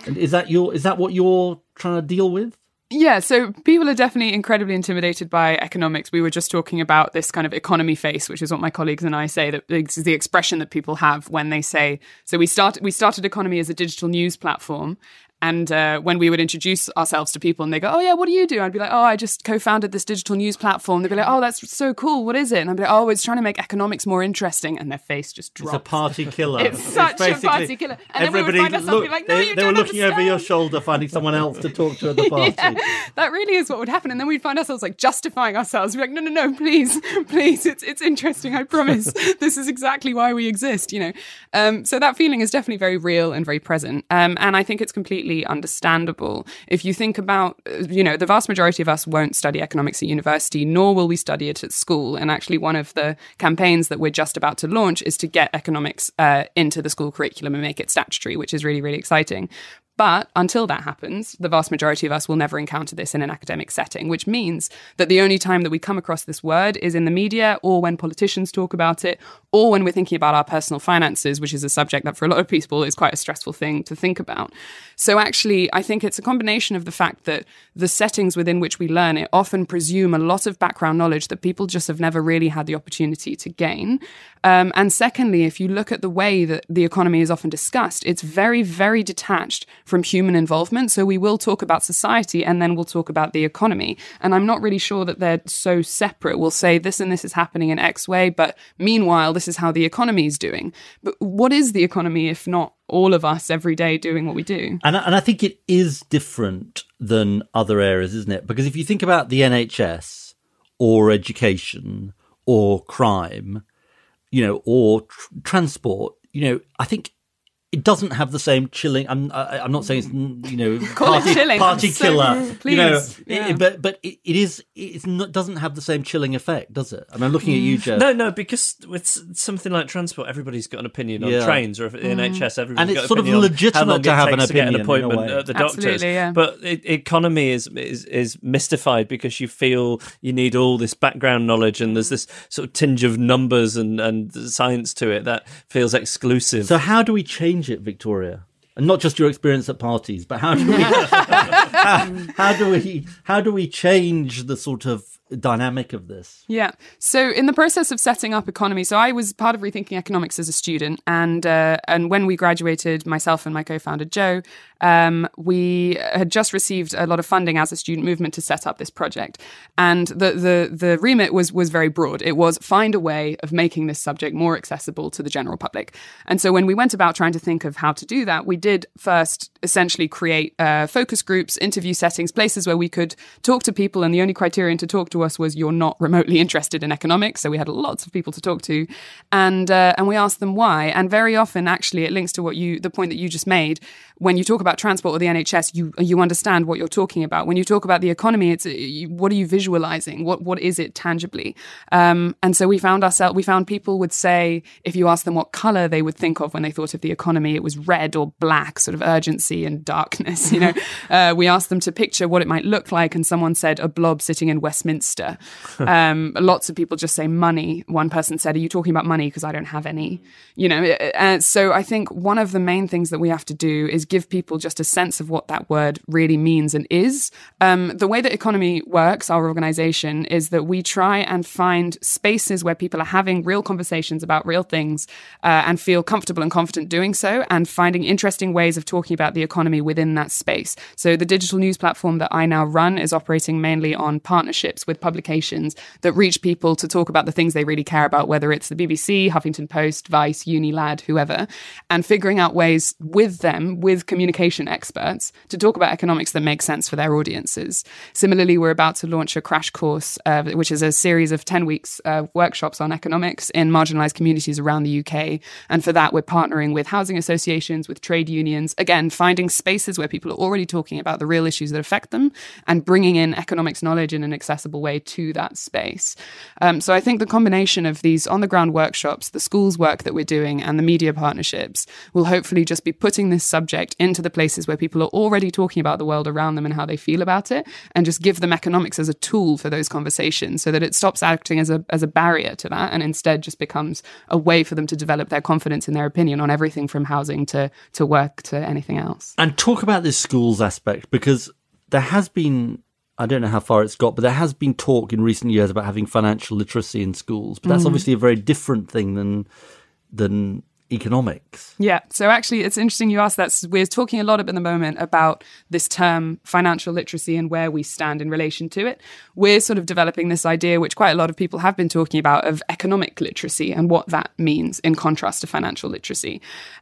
And is that what you're trying to deal with? Yeah, so people are definitely incredibly intimidated by economics. We were just talking about this kind of economy face, which is what my colleagues and I say, that this is the expression that people have when they say, so we started Economy as a digital news platform. And when we would introduce ourselves to people and they go, oh, yeah, what do you do? I'd be like, oh, I just co-founded this digital news platform. They'd be like, oh, that's so cool. What is it? And I'd be like, oh, it's trying to make economics more interesting. And their face just drops. It's a party killer. It's such a party killer. And then we would find ourselves be like, no, you don't They were looking understand. over your shoulder, finding someone else to talk to at the party. Yeah, that really is what would happen. And then we'd find ourselves like justifying ourselves. We're like, no, please, it's interesting. I promise. This is exactly why we exist, you know. So that feeling is definitely very real and very present. And I think it's completely understandable. If you think about, you know, the vast majority of us won't study economics at university, nor will we study it at school. And actually one of the campaigns that we're just about to launch is to get economics into the school curriculum and make it statutory, which is really, really exciting. But until that happens, the vast majority of us will never encounter this in an academic setting, which means that the only time that we come across this word is in the media, or when politicians talk about it, or when we're thinking about our personal finances, which is a subject that for a lot of people is quite a stressful thing to think about. So actually, I think it's a combination of the fact that the settings within which we learn it often presume a lot of background knowledge that people just have never really had the opportunity to gain. And secondly, if you look at the way that the economy is often discussed, it's very, very detached from human involvement. So we will talk about society and then we'll talk about the economy. And I'm not really sure that they're so separate. We'll say this and this is happening in X way, but meanwhile, this is how the economy is doing. But what is the economy if not all of us every day doing what we do? And I think it is different than other areas, isn't it? Because if you think about the NHS or education or crime, you know, or transport, you know, I think it doesn't have the same chilling. I'm not saying it's, you know, party killer. Please, you know, yeah. but it's not, doesn't have the same chilling effect, does it? I mean, I'm looking at you, Jeff. No, because with something like transport, everybody's got an opinion on trains, or if the NHS, everybody's got an opinion. And it's sort of legitimate to have an opinion, to get an appointment at the doctor's. Absolutely, yeah. But economy is mystified because you feel you need all this background knowledge, and there's this sort of tinge of numbers and science to it that feels exclusive. So how do we change it, Victoria? And not just your experience at parties, but how do we how do we change the sort of dynamic of this? Yeah. So in the process of setting up economy, so I was part of Rethinking Economics as a student, and when we graduated, myself and my co-founder Joe, we had just received a lot of funding as a student movement to set up this project, and the remit was very broad. It was find a way of making this subject more accessible to the general public. And so when we went about trying to think of how to do that, we did first essentially create focus groups, interview settings, places where we could talk to people, and the only criterion to talk to us was you're not remotely interested in economics. So we had lots of people to talk to, and we asked them why. And very often, actually, it links to the point that you just made. When you talk about transport or the NHS, you understand what you're talking about. When you talk about the economy, it's what are you visualizing? What is it tangibly? And so we found people would say, if you ask them what color they would think of when they thought of the economy, it was red or black, sort of urgency and darkness. We asked them to picture what it might look like, and someone said a blob sitting in Westminster. Lots of people just say money. One person said, "Are you talking about money? Because I don't have any." So I think one of the main things that we have to do is give people just a sense of what that word really means and is. The way that economy works, our organization, is that we try and find spaces where people are having real conversations about real things and feel comfortable and confident doing so, and finding interesting ways of talking about the economy within that space. So the digital news platform that I now run is operating mainly on partnerships with publications that reach people to talk about the things they really care about, whether it's the BBC, Huffington Post, Vice, Unilad, whoever, and figuring out ways with them, with communication experts, to talk about economics that make sense for their audiences. Similarly, we're about to launch a crash course, which is a series of 10 weeks workshops on economics in marginalised communities around the UK. And for that, we're partnering with housing associations, with trade unions, again, finding spaces where people are already talking about the real issues that affect them and bringing in economics knowledge in an accessible way to that space. So I think the combination of these on-the-ground workshops, the schools work that we're doing, and the media partnerships will hopefully just be putting this subject into the places where people are already talking about the world around them and how they feel about it, and just give them economics as a tool for those conversations so that it stops acting as a barrier to that and instead just becomes a way for them to develop their confidence in their opinion on everything from housing to work to anything else. And talk about this schools aspect, because there has been, I don't know how far it's got, but there has been talk in recent years about having financial literacy in schools. But that's obviously a very different thing than economics. Yeah. So actually, it's interesting you asked that. We're talking a lot at the moment about this term financial literacy and where we stand in relation to it. We're sort of developing this idea, which quite a lot of people have been talking about, of economic literacy and what that means in contrast to financial literacy.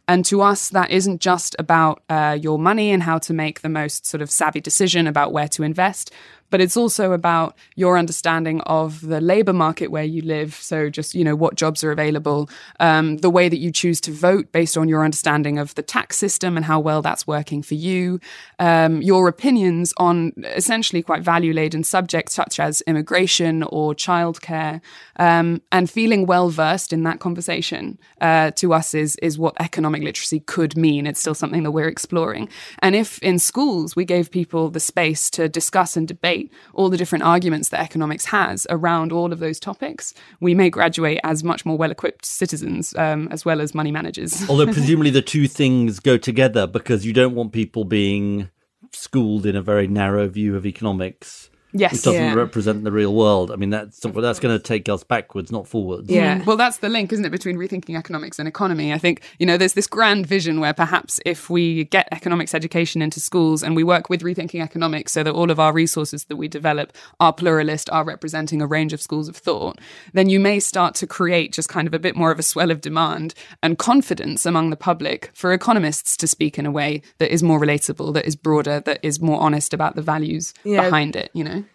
And to us, that isn't just about your money and how to make the most sort of savvy decision about where to invest, but it's also about your understanding of the labor market where you live. So just, what jobs are available, the way that you choose to vote based on your understanding of the tax system and how well that's working for you, your opinions on essentially quite value-laden subjects such as immigration or childcare, and feeling well-versed in that conversation to us is what economic literacy could mean. It's still something that we're exploring. And if in schools we gave people the space to discuss and debate all the different arguments that economics has around all of those topics, we may graduate as much more well-equipped citizens as well as money managers. Although presumably the two things go together, because you don't want people being schooled in a very narrow view of economics. Yes, it doesn't represent the real world. I mean, that's going to take us backwards, not forwards. Yeah. Well, that's the link, isn't it, between rethinking economics and economy? I think, there's this grand vision where perhaps if we get economics education into schools and we work with rethinking economics so that all of our resources that we develop are pluralist, are representing a range of schools of thought, then you may start to create just kind of a bit more of a swell of demand and confidence among the public for economists to speak in a way that is more relatable, that is broader, that is more honest about the values behind it,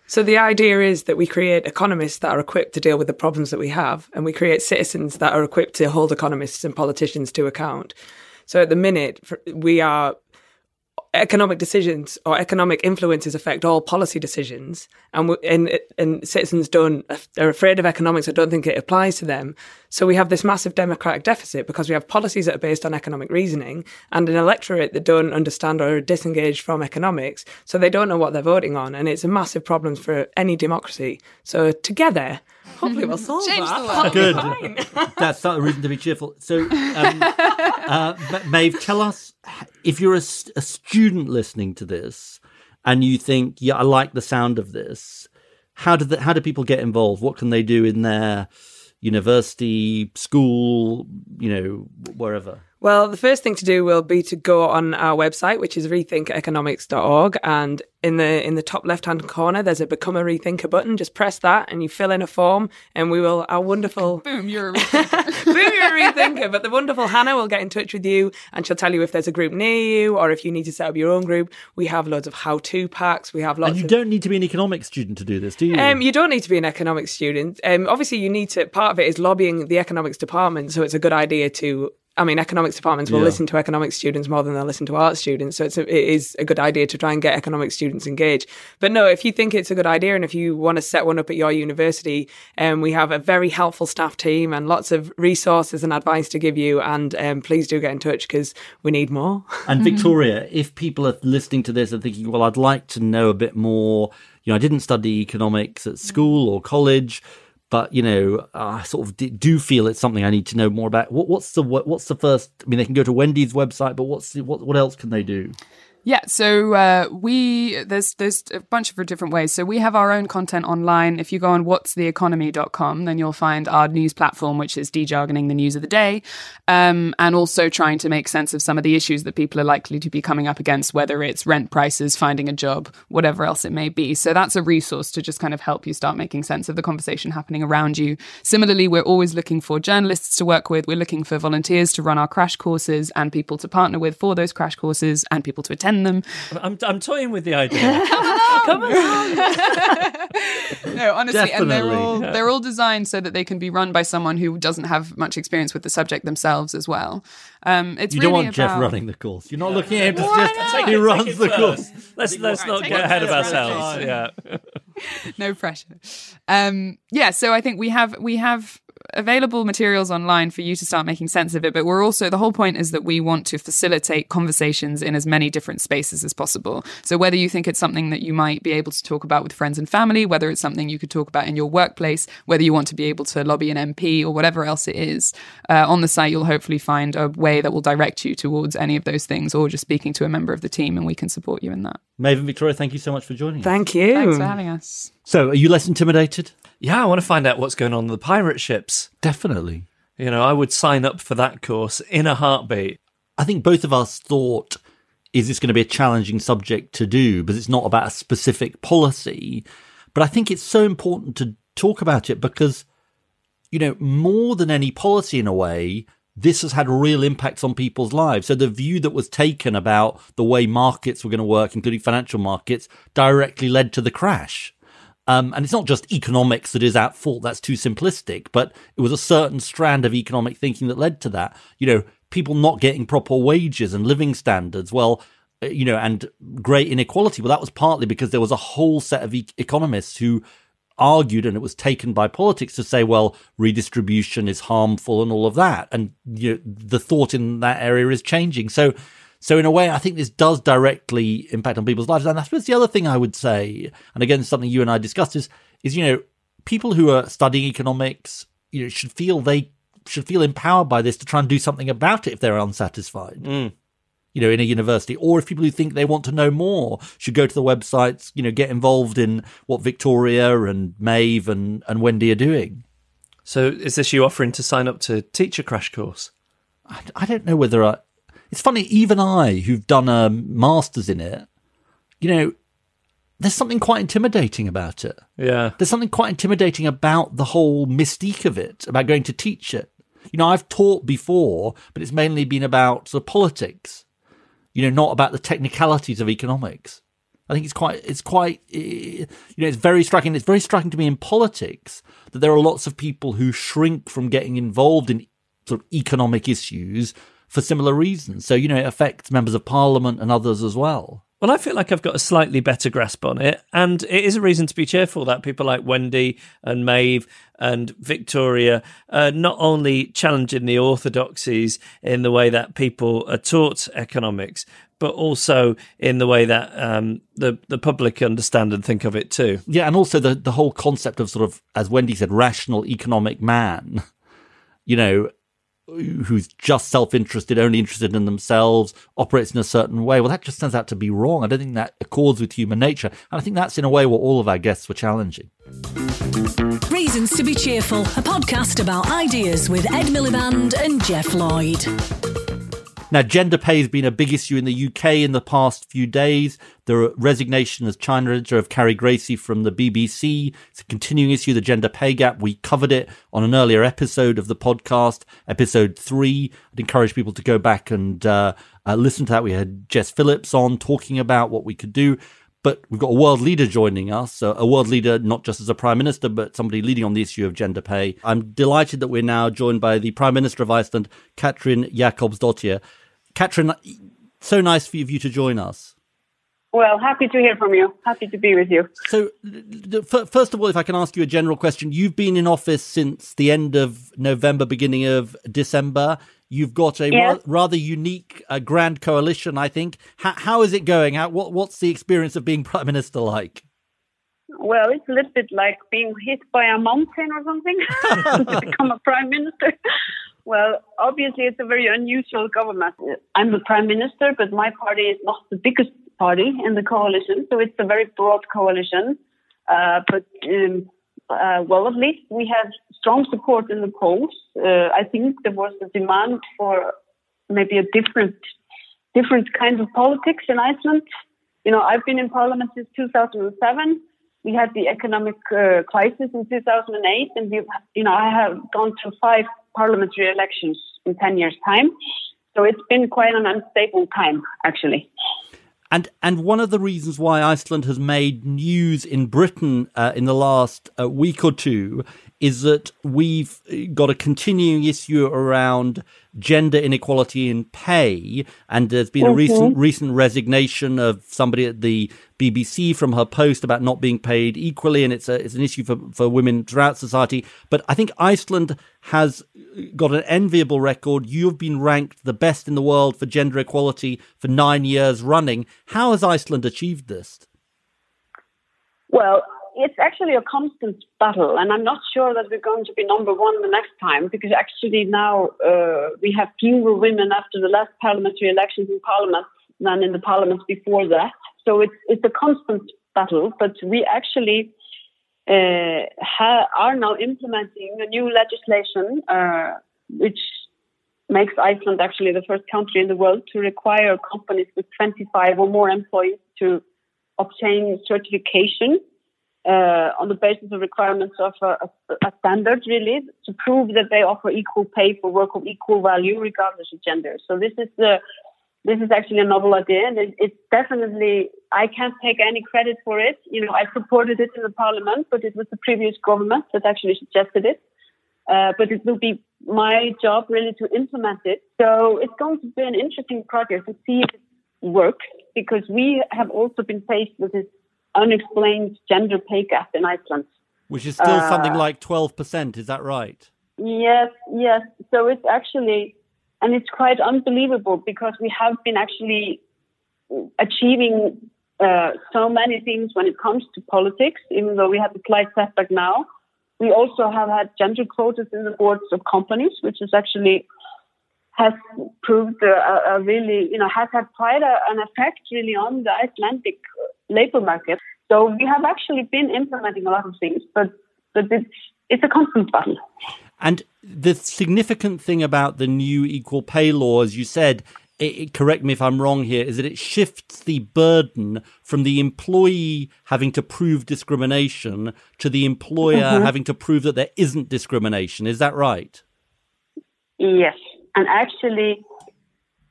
So the idea is that we create economists that are equipped to deal with the problems that we have, and we create citizens that are equipped to hold economists and politicians to account. So at the minute, economic decisions or economic influences affect all policy decisions, and citizens they're afraid of economics or don't think it applies to them. So we have this massive democratic deficit because we have policies that are based on economic reasoning and an electorate that don't understand or are disengaged from economics, so they don't know what they're voting on, and it's a massive problem for any democracy. So together, hopefully we'll solve that. Good. That's not a reason to be cheerful. So, Maeve, tell us, if you're a student listening to this and you think, I like the sound of this, how do people get involved? What can they do in their university, school, wherever? Well, the first thing to do will be to go on our website, which is rethinkeconomics.org, and in the top left-hand corner, there's a Become a Rethinker button. Just press that, and you fill in a form, and our wonderful... Boom, you're a rethinker. Boom, you're a rethinker. But the wonderful Hannah will get in touch with you, and she'll tell you if there's a group near you, or if you need to set up your own group. We have loads of how-to packs. We have lots. And you don't need to be an economics student to do this, do you? You don't need to be an economics student. Obviously, you need to... Part of it is lobbying the economics department, so it's a good idea to... economics departments will listen to economics students more than they'll listen to art students. So it is a good idea to try and get economics students engaged. But no, if you think it's a good idea and if you want to set one up at your university, we have a very helpful staff team and lots of resources and advice to give you. And please do get in touch because we need more. And Victoria, if people are listening to this and thinking, well, I'd like to know a bit more, I didn't study economics at school or college, but, I sort of do feel it's something I need to know more about. What's the first? They can go to Wendy's website, but what else can they do? Yeah, so there's a bunch of different ways. So we have our own content online. If you go on whatstheeconomy.com, then you'll find our news platform, which is de-jargoning the news of the day, and also trying to make sense of some of the issues that people are likely to be coming up against, whether it's rent prices, finding a job, whatever else it may be. So that's a resource to just kind of help you start making sense of the conversation happening around you. Similarly, we're always looking for journalists to work with. We're looking for volunteers to run our crash courses and people to partner with for those crash courses and people to attend them. I'm toying with the idea. Come on. No, honestly, Definitely. And they're all designed so that they can be run by someone who doesn't have much experience with the subject themselves as well. It's you really don't want about... Jeff running the course. You're not looking at him to just he runs the course. Let's not get ahead of ourselves. Yeah. No pressure. So I think we have available materials online for you to start making sense of it, but the whole point is that we want to facilitate conversations in as many different spaces as possible. So whether you think it's something that you might be able to talk about with friends and family, whether it's something you could talk about in your workplace, whether you want to be able to lobby an MP or whatever else it is, on the site you'll hopefully find a way that will direct you towards any of those things, or just speaking to a member of the team, and we can support you in that. Maeve and Victoria, thank you so much for joining us. Thank you. Thanks for having us. So, are you less intimidated? Yeah, I want to find out what's going on with the pirate ships. Definitely. I would sign up for that course in a heartbeat. I think both of us thought, is this going to be a challenging subject to do? Because it's not about a specific policy. But I think it's so important to talk about it because, more than any policy in a way, this has had real impacts on people's lives. So the view that was taken about the way markets were going to work, including financial markets, directly led to the crash. And it's not just economics that is at fault. That's too simplistic. But it was a certain strand of economic thinking that led to that. People not getting proper wages and living standards. Well, and great inequality. Well, that was partly because there was a whole set of economists who argued, and it was taken by politics to say, well, redistribution is harmful and all of that. And the thought in that area is changing. So in a way, I think this does directly impact on people's lives. And I suppose the other thing I would say, and again, something you and I discussed is people who are studying economics, should feel empowered by this to try and do something about it if they're unsatisfied. In a university, or if people who think they want to know more should go to the websites, get involved in what Victoria and Maeve and Wendy are doing. So is this you offering to sign up to teach a crash course? I don't know whether it's funny, even I, who've done a master's in it, there's something quite intimidating about it. Yeah. There's something quite intimidating about the whole mystique of it, about going to teach it. I've taught before, but it's mainly been about sort of politics. Not about the technicalities of economics. I think it's very striking. It's very striking to me in politics that there are lots of people who shrink from getting involved in sort of economic issues for similar reasons. So, it affects members of parliament and others as well. Well, I feel like I've got a slightly better grasp on it, and it is a reason to be cheerful that people like Wendy and Maeve and Victoria are not only challenging the orthodoxies in the way that people are taught economics, but also in the way that the public understand and think of it too. Yeah, and also the whole concept of sort of, as Wendy said, rational economic man. who's just self-interested, only interested in themselves, operates in a certain way. Well, that just turns out to be wrong. I don't think that accords with human nature. And I think that's in a way what all of our guests were challenging. Reasons to be Cheerful, a podcast about ideas with Ed Miliband and Jeff Lloyd. Now, gender pay has been a big issue in the UK in the past few days. The resignation as China editor of Carrie Gracie from the BBC. It's a continuing issue, the gender pay gap. We covered it on an earlier episode of the podcast, episode 3. I'd encourage people to go back and listen to that. We had Jess Phillips on talking about what we could do. But we've got a world leader joining us, a world leader not just as a prime minister, but somebody leading on the issue of gender pay. I'm delighted that we're now joined by the Prime Minister of Iceland, Katrín Jakobsdóttir. Katrín, so nice for you to join us. Well, happy to hear from you. Happy to be with you. So, first of all, if I can ask you a general question, you've been in office since the end of November, beginning of December. You've got a rather unique grand coalition, I think. How is it going? What's the experience of being Prime Minister like? Well, it's a little bit like being hit by a mountain or something to become a Prime Minister. Well, obviously, it's a very unusual government. I'm the Prime Minister, but my party is not the biggest party in the coalition, so it's a very broad coalition. Well, at least we have strong support in the polls. I think there was a demand for maybe a different kind of politics in Iceland. You know, I've been in parliament since 2007. We had the economic crisis in 2008, and I have gone through 5 parliamentary elections in 10 years' time. So it's been quite an unstable time, actually. And one of the reasons why Iceland has made news in Britain in the last week or two is that we've got a continuing issue around gender inequality in pay, and there's been a recent resignation of somebody at the BBC from her post about not being paid equally, and it's an issue for women throughout society. But I think Iceland has got an enviable record. You've been ranked the best in the world for gender equality for 9 years running. How has Iceland achieved this? Well, it's actually a constant battle, and I'm not sure that we're going to be number one the next time, because actually now we have fewer women after the last parliamentary elections in parliament than in the parliaments before that. So it's a constant battle, but we actually are now implementing a new legislation which makes Iceland actually the first country in the world to require companies with 25 or more employees to obtain certification on the basis of requirements of a standard, really, to prove that they offer equal pay for work of equal value, regardless of gender. So this is actually a novel idea, and it's definitely, I can't take any credit for it. You know, I supported it in the parliament, but it was the previous government that actually suggested it. But it will be my job really to implement it. So it's going to be an interesting project to see if it works, because we have also been faced with this unexplained gender pay gap in Iceland. Which is still something like 12%, is that right? Yes. So it's actually, and it's quite unbelievable, because we have been actually achieving so many things when it comes to politics, even though we have a slight setback now. We also have had gender quotas in the boards of companies, which is actually has proved a really, has had quite an effect really on the Icelandic labor market. So we have actually been implementing a lot of things, but it's a constant battle. And the significant thing about the new equal pay law, as you said, correct me if I'm wrong here, is that it shifts the burden from the employee having to prove discrimination to the employer having to prove that there isn't discrimination. Is that right? Yes. And actually,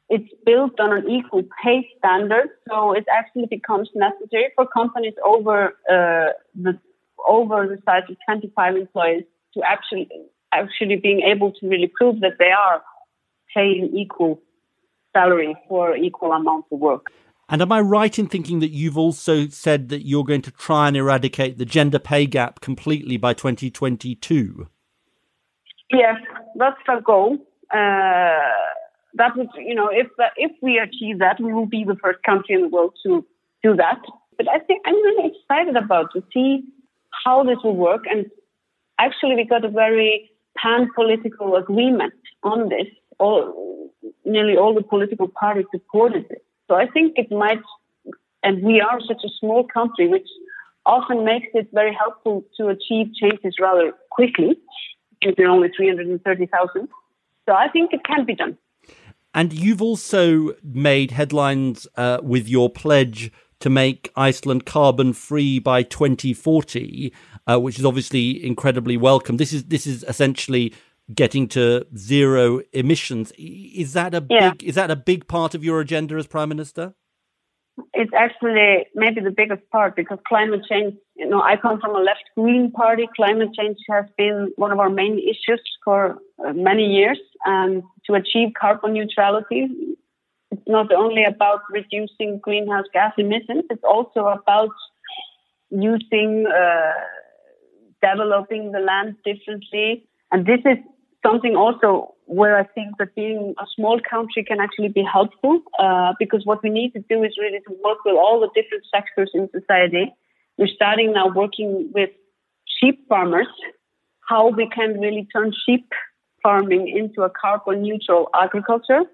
it's built on an equal pay standard, so it actually becomes necessary for companies over the size of 25 employees to actually being able to really prove that they are paying equal salary for equal amount of work. And am I right in thinking that you've also said that you're going to try and eradicate the gender pay gap completely by 2022? Yes, that's our goal. That would, if we achieve that, we will be the first country in the world to do that. But I think I'm really excited about to see how this will work. And actually, we got a very pan-political agreement on this. Nearly all the political parties supported it. So I think it might, and we are such a small country, which often makes it very helpful to achieve changes rather quickly, because there are only 330,000. So I think it can be done. And you've also made headlines with your pledge to make Iceland carbon-free by 2040, which is obviously incredibly welcome. This is essentially getting to zero emissions. Is that a big part of your agenda as Prime Minister? It's actually maybe the biggest part, because climate change, I come from a left-green party. Climate change has been one of our main issues for many years. And to achieve carbon neutrality, it's not only about reducing greenhouse gas emissions, it's also about developing the land differently. And this is something also where I think that being a small country can actually be helpful, because what we need to do is really to work with all the different sectors in society. We're starting now working with sheep farmers, how we can really turn sheep farming into a carbon neutral agriculture,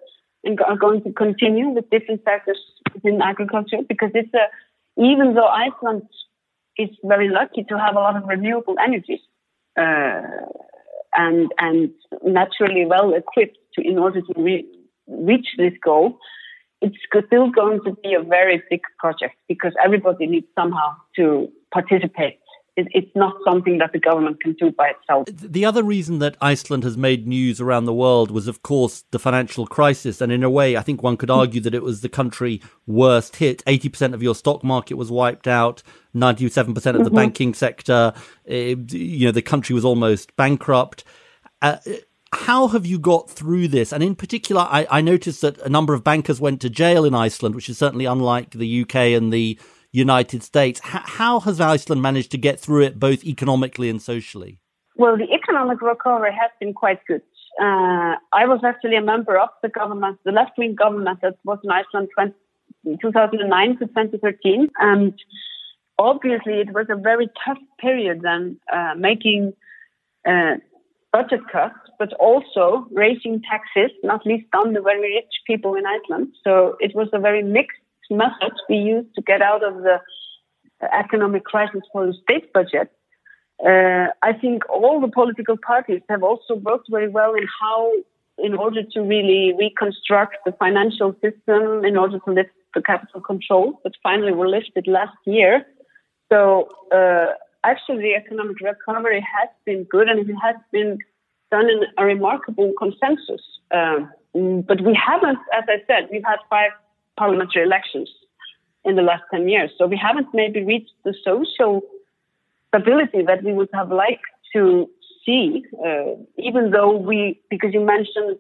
and are going to continue with different sectors within agriculture, because even though Iceland is very lucky to have a lot of renewable energies, and naturally well equipped in order to reach this goal, it's still going to be a very big project, because everybody needs somehow to participate. It's not something that the government can do by itself. The other reason that Iceland has made news around the world was, of course, the financial crisis. And in a way, I think one could argue that it was the country worst hit. 80% of your stock market was wiped out, 97% of the banking sector. The country was almost bankrupt. How have you got through this? And in particular, I noticed that a number of bankers went to jail in Iceland, which is certainly unlike the UK and the United States. How has Iceland managed to get through it, both economically and socially? Well, the economic recovery has been quite good. I was actually a member of the government, the left-wing government that was in Iceland 2009 to 2013. And obviously, it was a very tough period then, making budget cuts, but also raising taxes, not least on the very rich people in Iceland. So it was a very mixed method we used to get out of the economic crisis for the state budget. I think all the political parties have also worked very well in order to really reconstruct the financial system, in order to lift the capital control, but finally were lifted last year. So actually the economic recovery has been good, and it has been done in a remarkable consensus. But we haven't, as I said, we've had 5 parliamentary elections in the last 10 years. So we haven't maybe reached the social stability that we would have liked to see, even though because you mentioned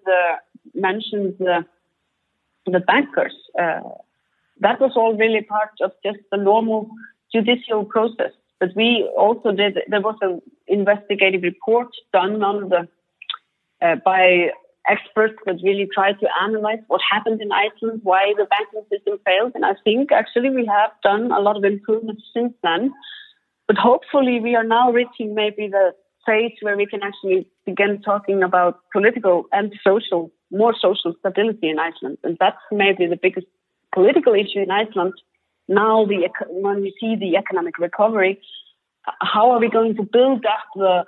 the bankers, that was all really part of just the normal judicial process. But we also there was an investigative report done on by experts that really tried to analyze what happened in Iceland, why the banking system failed. And I think actually we have done a lot of improvements since then. But hopefully we are now reaching maybe the phase where we can actually begin talking about political and more social stability in Iceland. And that's maybe the biggest political issue in Iceland. Now, when we see the economic recovery, how are we going to build up the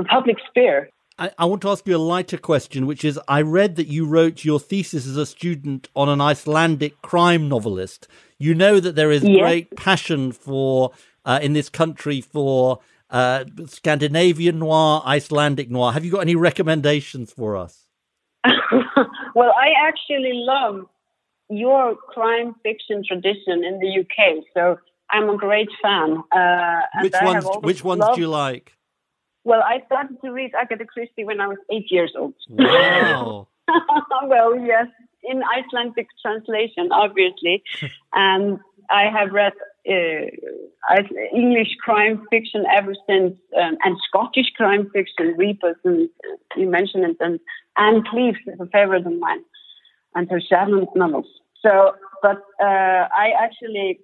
public sphere? I want to ask you a lighter question, which is, I read that you wrote your thesis as a student on an Icelandic crime novelist. You know that there is great passion in this country for Scandinavian noir, Icelandic noir. Have you got any recommendations for us? Well, I actually love your crime fiction tradition in the UK, so I'm a great fan. Which ones do you like? Well, I started to read Agatha Christie when I was 8 years old. Wow. Well, yes, in Icelandic translation, obviously. And I have read English crime fiction ever since, and Scottish crime fiction, Rebus, and you mentioned it, and Anne Cleves is a favorite of mine, and her Shannon novels. So, but I actually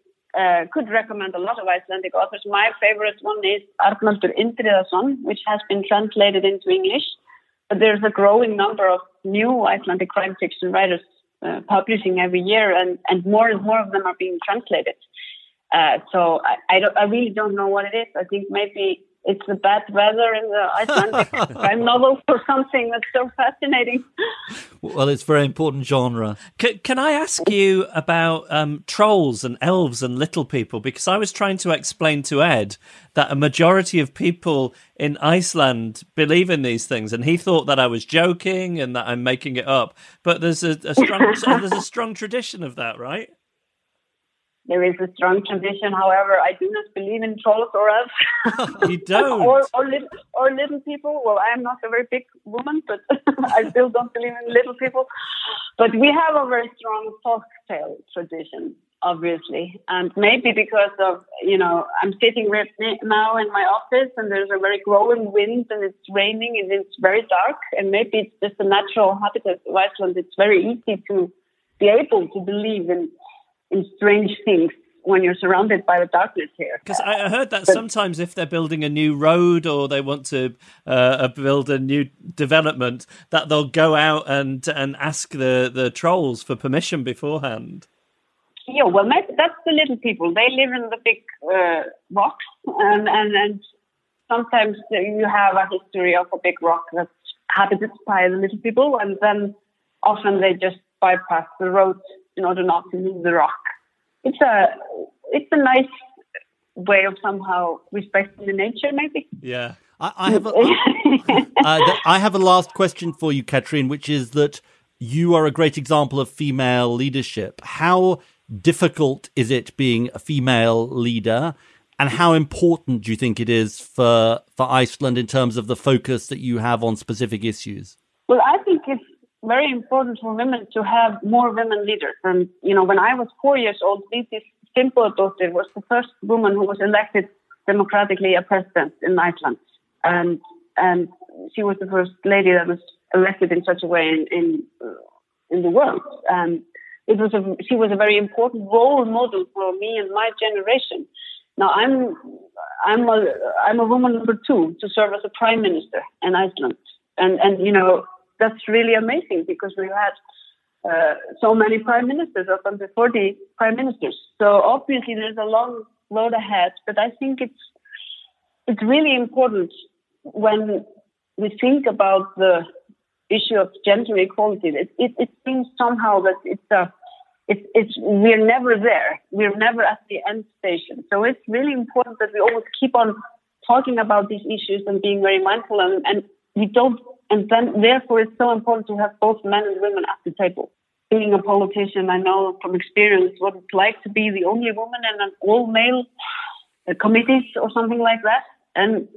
could recommend a lot of Icelandic authors. My favorite one is Arnaldur Indriðason, which has been translated into English. But there's a growing number of new Icelandic crime fiction writers publishing every year, and more of them are being translated. So I really don't know what it is. I think maybe it's the bad weather in the Icelandic crime novels or something that's so fascinating. Well, it's a very important genre. Can I ask you about trolls and elves and little people? Because I was trying to explain to Ed that a majority of people in Iceland believe in these things, and he thought that I was joking and that I'm making it up. But there's a strong tradition of that, right? There is a strong tradition. However, I do not believe in trolls or elves. You don't? or little people. Well, I am not a very big woman, but I still don't believe in little people. But we have a very strong folktale tradition, obviously. And maybe because of, I'm sitting right now in my office and there's a very growing wind and it's raining and it's very dark. And maybe it's just a natural habitat of Iceland. It's very easy to be able to believe in strange things when you're surrounded by the darkness here. Because I heard that sometimes if they're building a new road or they want to build a new development, that they'll go out and ask the trolls for permission beforehand. Yeah, well, that's the little people. They live in the big rocks, and sometimes you have a history of a big rock that's habited by the little people, and then often they just bypass the road in order not to move the rock. It's a nice way of somehow respecting the nature, maybe. Yeah. I have a last question for you, Katrín, which is that you are a great example of female leadership. How difficult is it being a female leader, and how important do you think it is for Iceland in terms of the focus that you have on specific issues? Well, I think it's very important for women to have more women leaders. And, when I was 4 years old, Vigdís Finnbogadóttir was the first woman who was elected democratically a president in Iceland. And she was the first lady that was elected in such a way in the world. And she was a very important role model for me and my generation. Now, I'm a woman number 2 to serve as a prime minister in Iceland. And that's really amazing because we've had so many prime ministers, up until 40 prime ministers. So obviously there's a long road ahead, but I think it's really important when we think about the issue of gender equality. It seems somehow that we're never there. We're never at the end station. So it's really important that we always keep on talking about these issues and being very mindful, and we don't. And then, therefore, it's so important to have both men and women at the table. Being a politician, I know from experience what it's like to be the only woman in an all-male committees or something like that. And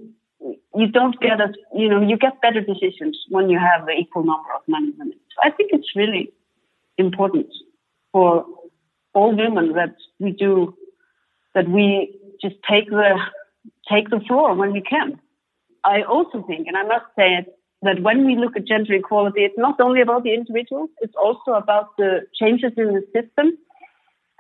you don't get you get better decisions when you have the equal number of men and women. So I think it's really important for all women that we just take the floor when we can. I also think, and I must say it, that when we look at gender equality, it's not only about the individuals, it's also about the changes in the system.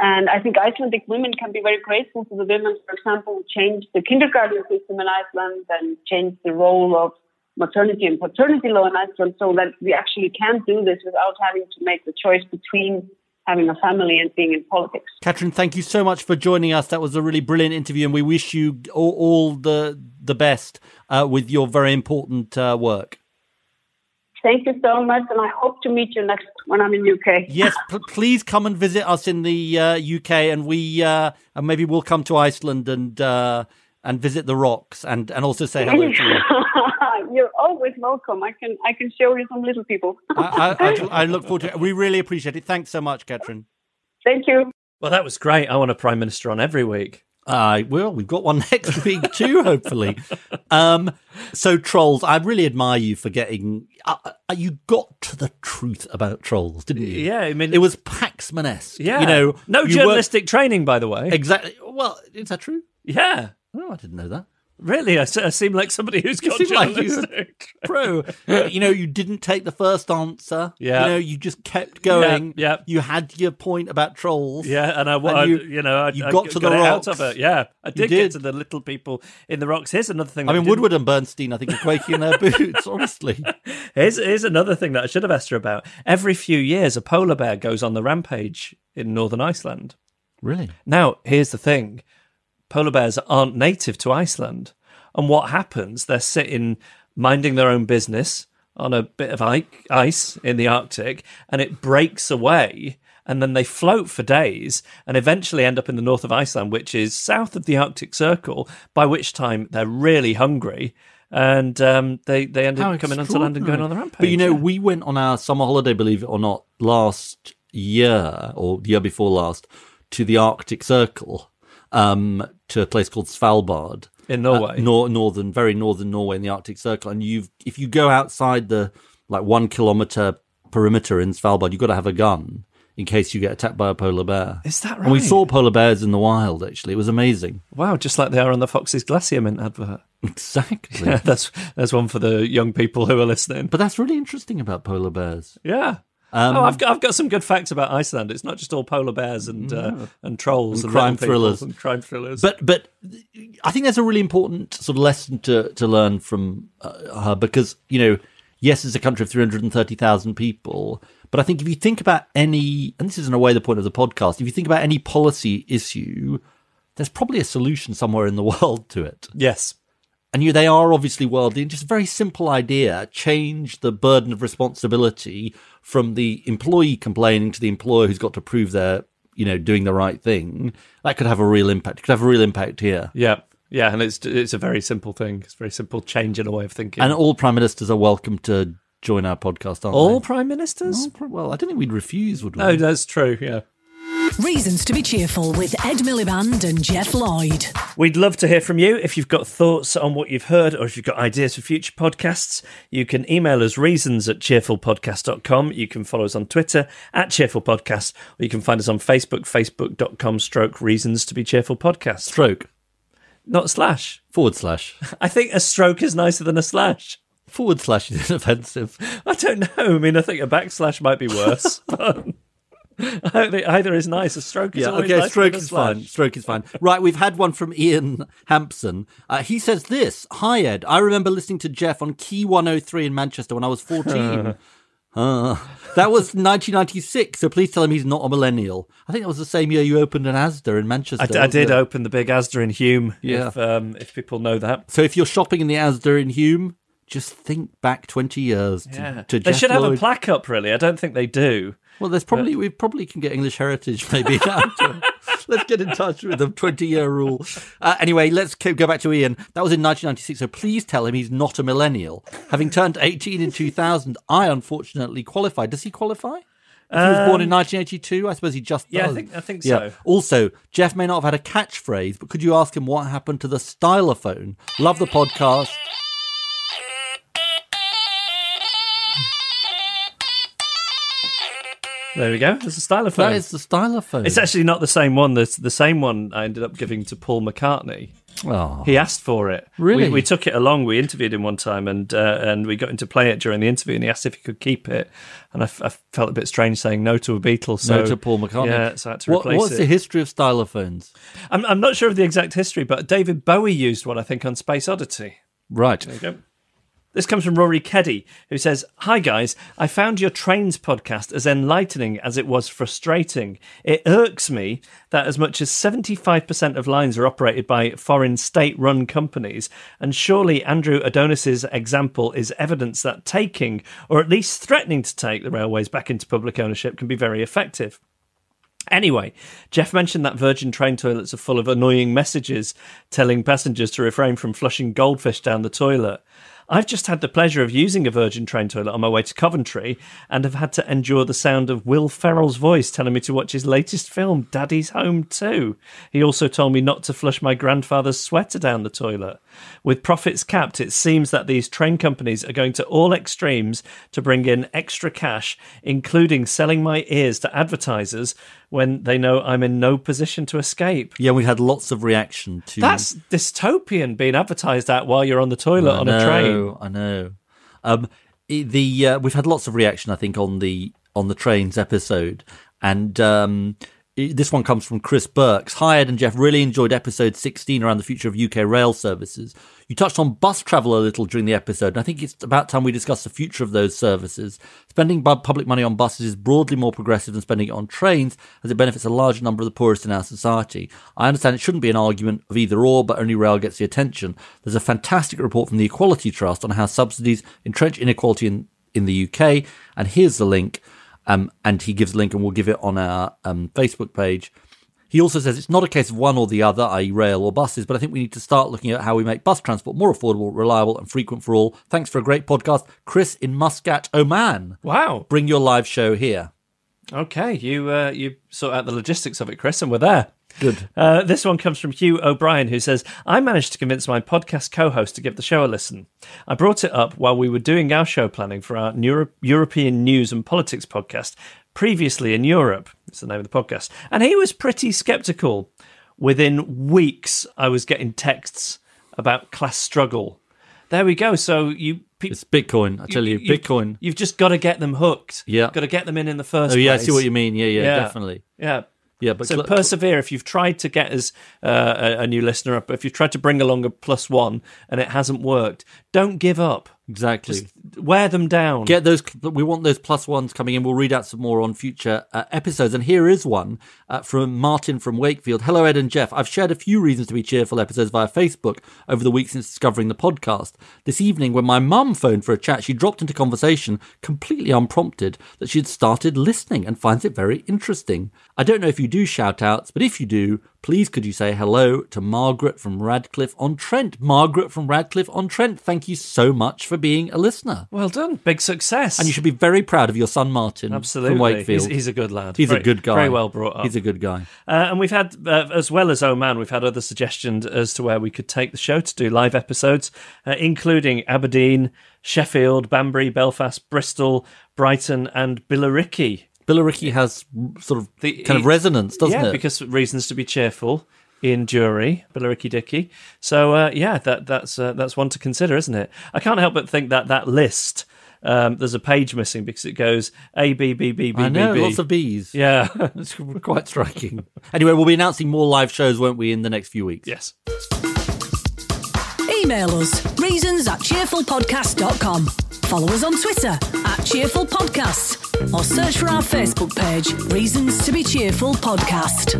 And I think Icelandic women can be very grateful to the women, for example, who changed the kindergarten system in Iceland and changed the role of maternity and paternity law in Iceland, so that we actually can do this without having to make the choice between having a family and being in politics. Katrín, thank you so much for joining us. That was a really brilliant interview, and we wish you all the best with your very important work. Thank you so much, and I hope to meet you next when I'm in the UK. Yes, please come and visit us in the UK, and and maybe we'll come to Iceland and visit the rocks and also say hello to you. You're always welcome. I can show you some little people. I look forward to it. We really appreciate it. Thanks so much, Katrín. Thank you. Well, that was great. I want a prime minister on every week. Well, we've got one next week too, hopefully. So trolls, I really admire you for getting... you got to the truth about trolls, didn't you? Yeah, I mean... It was Paxman-esque. Yeah. No journalistic training, by the way. Exactly. Well, is that true? Yeah. Oh, I didn't know that. Really? I seem like somebody who's got journalistic. Pro. You didn't take the first answer. Yeah. You just kept going. Yeah. You had your point about trolls. Yeah, and I got to the rocks. Out of it. Yeah, I did get to the little people in the rocks. Here's another thing. Woodward and Bernstein, I think, are quaking in their boots, honestly. Here's another thing that I should have asked her about. Every few years, a polar bear goes on the rampage in northern Iceland. Really? Now, here's the thing. Polar bears aren't native to Iceland. And what happens, they're sitting minding their own business on a bit of ice in the Arctic, and it breaks away, and then they float for days and eventually end up in the north of Iceland, which is south of the Arctic Circle, by which time they're really hungry. And they end up coming onto land and going on the rampage. But, we went on our summer holiday, believe it or not, last year, or the year before last, to the Arctic Circle. To a place called Svalbard in Norway, very northern Norway in the Arctic Circle. And if you go outside the 1 kilometer perimeter in Svalbard, you've got to have a gun in case you get attacked by a polar bear. Is that right? And we saw polar bears in the wild. Actually, it was amazing. Wow, just like they are on the Fox's Glacier Mint advert. Exactly. Yeah, that's one for the young people who are listening. But that's really interesting about polar bears. Yeah. I've got some good facts about Iceland. It's not just all polar bears and trolls and crime thrillers and crime thrillers. But I think there's a really important sort of lesson to learn from her, because yes, it's a country of 330,000 people, but I think if you think about any, and this is in a way the point of the podcast, if you think about any policy issue, there's probably a solution somewhere in the world to it. Yes. And they are obviously worldly, and just a very simple idea: change the burden of responsibility from the employee complaining to the employer who's got to prove they're, doing the right thing. That could have a real impact. It could have a real impact here. Yeah, and it's a very simple thing. It's a very simple change in a way of thinking. And all prime ministers are welcome to join our podcast, aren't all they? Prime ministers? Well, I don't think we'd refuse, would we? No, that's true. Yeah. Reasons to be Cheerful with Ed Miliband and Jeff Lloyd. We'd love to hear from you. If you've got thoughts on what you've heard, or if you've got ideas for future podcasts, you can email us reasons@cheerfulpodcast.com. You can follow us on Twitter @cheerfulpodcast, or you can find us on Facebook, facebook.com/reasons to be cheerful podcast. Stroke. Not slash. /. I think a stroke is nicer than a slash. / is offensive. I don't know. I think a backslash might be worse. But I think either is nice. A stroke is always nice. Stroke is fine. Stroke is fine. Right, we've had one from Ian Hampson. He says this: Hi Ed, I remember listening to Jeff on Key 103 in Manchester when I was 14. That was 1996, so please tell him he's not a millennial. I think that was the same year you opened an Asda in Manchester. I did open the big Asda in Hume, yeah. If people know that. So if you're shopping in the Asda in Hume, just think back 20 years to They Jeff should have Lloyd. a plaque up, really. I don't think they do. Well, we probably can get English Heritage maybe now. Let's get in touch with the 20-year rule. Anyway, let's go back to Ian. That was in 1996, so please tell him he's not a millennial. Having turned 18 in 2000, I unfortunately qualified. Does he qualify? If he was born in 1982, I suppose he just does. Yeah, I think so. Also, Jeff may not have had a catchphrase, but could you ask him what happened to the stylophone? Love the podcast. There we go. There's a stylophone. That is the stylophone. It's actually not the same one. The same one I ended up giving to Paul McCartney. Oh. He asked for it. Really? We took it along. We interviewed him one time, and we got him to play it during the interview, and he asked if he could keep it. And I felt a bit strange saying no to a Beatle. So, no to Paul McCartney. Yeah, so I had to replace it. What's the history of stylophones? I'm not sure of the exact history, but David Bowie used one, I think, on Space Oddity. Right. There you go. This comes from Rory Keddy, who says, Hi guys, I found your Trains podcast as enlightening as it was frustrating. It irks me that as much as 75% of lines are operated by foreign state-run companies, and surely Andrew Adonis's example is evidence that taking, or at least threatening to take, the railways back into public ownership can be very effective. Anyway, Jeff mentioned that Virgin train toilets are full of annoying messages telling passengers to refrain from flushing goldfish down the toilet. I've just had the pleasure of using a Virgin train toilet on my way to Coventry and have had to endure the sound of Will Ferrell's voice telling me to watch his latest film, Daddy's Home 2. He also told me not to flush my grandfather's sweater down the toilet. With profits capped, it seems that these train companies are going to all extremes to bring in extra cash, including selling my ears to advertisers, when they know I'm in no position to escape. Yeah, we had lots of reaction to... That's dystopian, being advertised out while you're on the toilet on a train. I know. We've had lots of reaction, I think, on the trains episode, and this one comes from Chris Burks. Hi, Ed and Jeff. Really enjoyed episode 16 around the future of UK rail services. You touched on bus travel a little during the episode, and I think it's about time we discuss the future of those services. Spending public money on buses is broadly more progressive than spending it on trains, as it benefits a large number of the poorest in our society. I understand it shouldn't be an argument of either or, but only rail gets the attention. There's a fantastic report from the Equality Trust on how subsidies entrench inequality in the UK, and here's the link. And he gives a link, and we'll give it on our Facebook page. He also says it's not a case of one or the other, i.e. rail or buses, but I think we need to start looking at how we make bus transport more affordable, reliable and frequent for all. Thanks for a great podcast. Chris in Muscat, Oman. Wow. Bring your live show here. Okay, you sort out the logistics of it, Chris, and we're there. Good. This one comes from Hugh O'Brien, who says, I managed to convince my podcast co-host to give the show a listen. I brought it up while we were doing our show planning for our European News and Politics podcast, Previously in Europe. It's the name of the podcast. And he was pretty sceptical. Within weeks, I was getting texts about class struggle. There we go. So it's Bitcoin. I tell you, Bitcoin. You've just got to get them hooked. Yeah. Got to get them in the first place. Oh, yeah, I see what you mean. Yeah, definitely. Yeah. Yeah, but so persevere. If you've tried to get us a new listener up, if you've tried to bring along a +1 and it hasn't worked, don't give up. Exactly. Just wear them down. Get those. We want those +1s coming in. We'll read out some more on future episodes. And here is one from Martin from Wakefield. Hello, Ed and Jeff. I've shared a few reasons to be cheerful episodes via Facebook over the week since discovering the podcast. This evening, when my mum phoned for a chat, she dropped into conversation, completely unprompted, that she'd started listening and finds it very interesting. I don't know if you do shout-outs, but if you do, please could you say hello to Margaret from Radcliffe-on-Trent. Margaret from Radcliffe-on-Trent, thank you so much for being a listener. Well done. Big success. And you should be very proud of your son, Martin. Absolutely. From Wakefield. He's a good lad. He's a good guy. Very well brought up. He's a good guy. And we've had, as well as Oh Man, we've had other suggestions as to where we could take the show to do live episodes, including Aberdeen, Sheffield, Banbury, Belfast, Bristol, Brighton and Billericay. Billericay has sort of kind of resonance, doesn't it? Yeah, because reasons to be cheerful in jury, Billericay Dicky. So, that's one to consider, isn't it? I can't help but think that list, there's a page missing because it goes A, B, B, B, B, I know, B, B. lots of Bs. Yeah. It's quite striking. Anyway, we'll be announcing more live shows, won't we, in the next few weeks? Yes. Email us, reasons@cheerfulpodcast.com. Follow us on Twitter @cheerfulpodcasts or search for our Facebook page, Reasons to be Cheerful Podcast.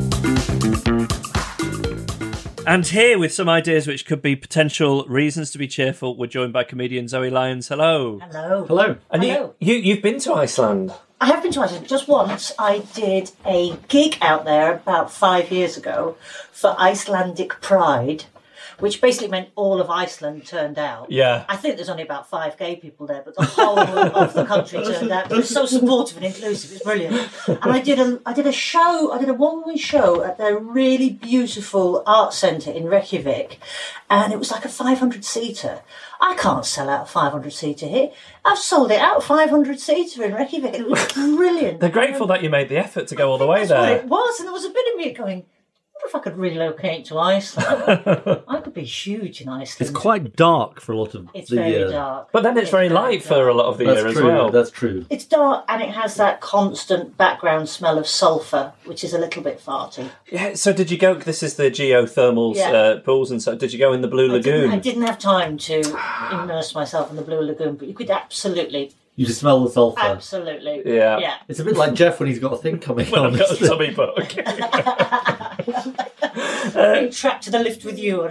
And here with some ideas which could be potential reasons to be cheerful, we're joined by comedian Zoe Lyons. Hello. Hello. Hello. And Hello. You've been to Iceland? I have been to Iceland just once. I did a gig out there about 5 years ago for Icelandic Pride, which basically meant all of Iceland turned out. Yeah. I think there's only about 5 gay people there, but the whole of the country turned out. It was so supportive and inclusive. It was brilliant. And I did a one-woman show at their really beautiful art centre in Reykjavik, and it was like a 500-seater. I can't sell out a 500-seater here. I've sold it out 500-seater in Reykjavik. It was brilliant. They're grateful that you made the effort to go all the way there. That's what it was, and there was a bit of me going, I wonder if I could relocate to Iceland. I could be huge in Iceland. It's quite dark for a lot of It's the very year. dark. But then it's very light for a lot of the year as well. That's true. It's dark and it has that constant background smell of sulphur, which is a little bit farty. Yeah, so did you go, this is the geothermal pools, and so did you go in the Blue Lagoon? I didn't have time to immerse myself in the Blue Lagoon, but you could absolutely... You just smell the sulphur. Absolutely. Yeah. It's a bit like Jeff when he's got a thing coming When on. I've got a tummy bug. Being trapped to the lift with you.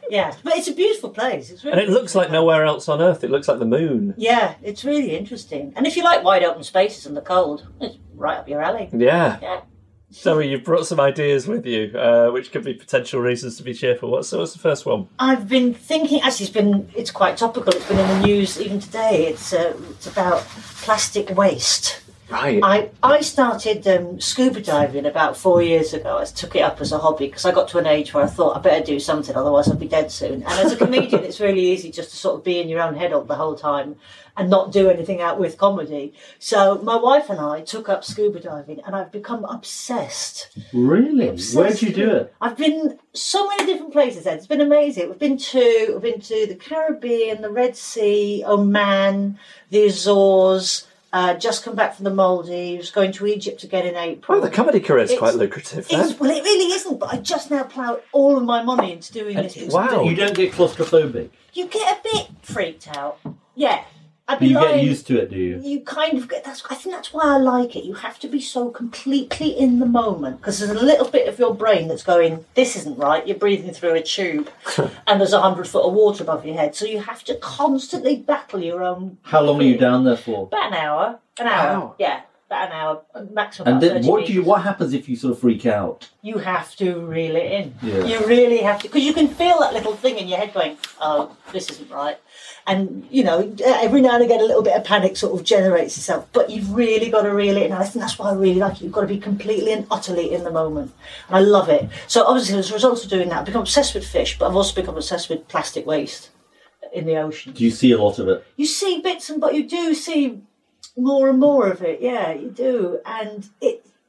Yeah, but it's a beautiful place. It's really And it looks like nowhere else on Earth. It looks like the moon. Yeah, it's really interesting. And if you like wide open spaces and the cold, it's right up your alley. Yeah. Yeah. Zoe, you've brought some ideas with you, which could be potential reasons to be cheerful. What's the first one? I've been thinking, actually it's quite topical, it's been in the news even today, it's about plastic waste. Right. I started scuba diving about 4 years ago. I took it up as a hobby because I got to an age where I thought I better do something, otherwise I'll be dead soon. And as a comedian, it's really easy just to sort of be in your own head all the whole time and not do anything out with comedy. So my wife and I took up scuba diving, and I've become obsessed. Really? Obsessed. Where'd you do it? I've been so many different places, Ed. It's been amazing. We've been to the Caribbean, the Red Sea, Oman, the Azores. Just come back from the Maldives, going to Egypt again in April. Oh, the comedy career is quite lucrative then. Well, it really isn't, but I just now plough all of my money into doing this. Wow. You don't get claustrophobic? You get a bit freaked out. Yeah. You get used to it, do you? You kind of get. I think that's why I like it. You have to be so completely in the moment, because there's a little bit of your brain that's going, this isn't right. You're breathing through a tube, and there's 100 foot of water above your head. So you have to constantly battle your own. How long are you down there for? About an hour. Wow. Yeah. About an hour, maximum. And then 30 meters. what happens if you sort of freak out? You have to reel it in. Yeah. You really have to, because you can feel that little thing in your head going, oh, this isn't right. And, you know, every now and again a little bit of panic sort of generates itself, but you've really got to reel it in. And I think that's why I really like it. You've got to be completely and utterly in the moment. And I love it. So obviously as a result of doing that, I've become obsessed with fish, but I've also become obsessed with plastic waste in the ocean. Do you see a lot of it? You see bits, but you do see more and more of it. Yeah, you do. And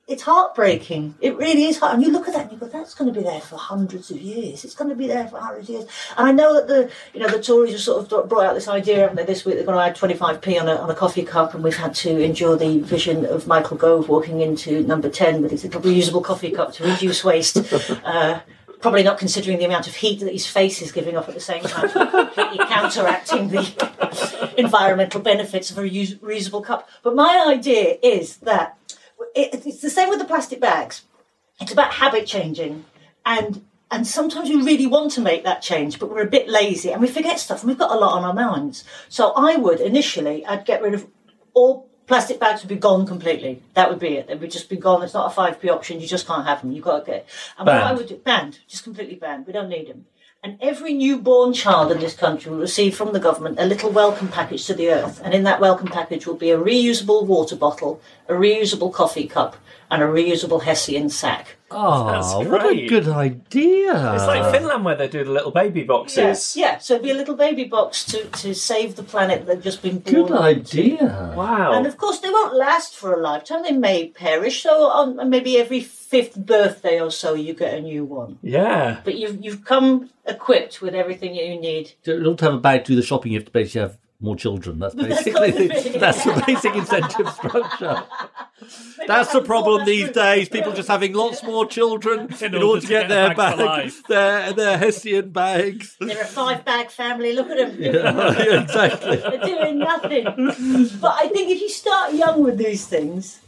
it's heartbreaking. It really is hard. And you look at that and you go, that's going to be there for hundreds of years. It's going to be there for hundreds of years. And I know that the Tories have sort of brought out this idea, haven't they, this week they're going to add 25p on a coffee cup, and we've had to endure the vision of Michael Gove walking into number 10 with his little reusable coffee cup to reduce waste. Probably not considering the amount of heat that his face is giving off at the same time, completely counteracting the environmental benefits of a reusable cup. But my idea is that it's the same with the plastic bags. It's about habit changing, and sometimes we really want to make that change, but we're a bit lazy and we forget stuff, and we've got a lot on our minds. So I'd get rid of all plastic bags. Would be gone completely. That would be it. They would just be gone. It's not a 5p option. You just can't have them. You've got to get. And banned. What I would do, banned, just completely banned. We don't need them. And every newborn child in this country will receive from the government a little welcome package to the earth. And in that welcome package will be a reusable water bottle, a reusable coffee cup, and a reusable Hessian sack. Oh, what a good idea. It's like Finland where they do the little baby boxes. Yeah, so it'd be a little baby box to save the planet they've just been born Good idea. into. Wow. And of course, they won't last for a lifetime. They may perish. So on maybe every 5th birthday or so, you get a new one. Yeah. But you've come equipped with everything you need. You don't have a bag to do the shopping. You have to basically have more children. That's basically that's the basic incentive structure. That's the problem these days. People just having lots more children in order to get their bags, their Hessian bags. They're a 5-bag family. Look at them. Yeah, exactly. They're doing nothing. But I think if you start young with these things,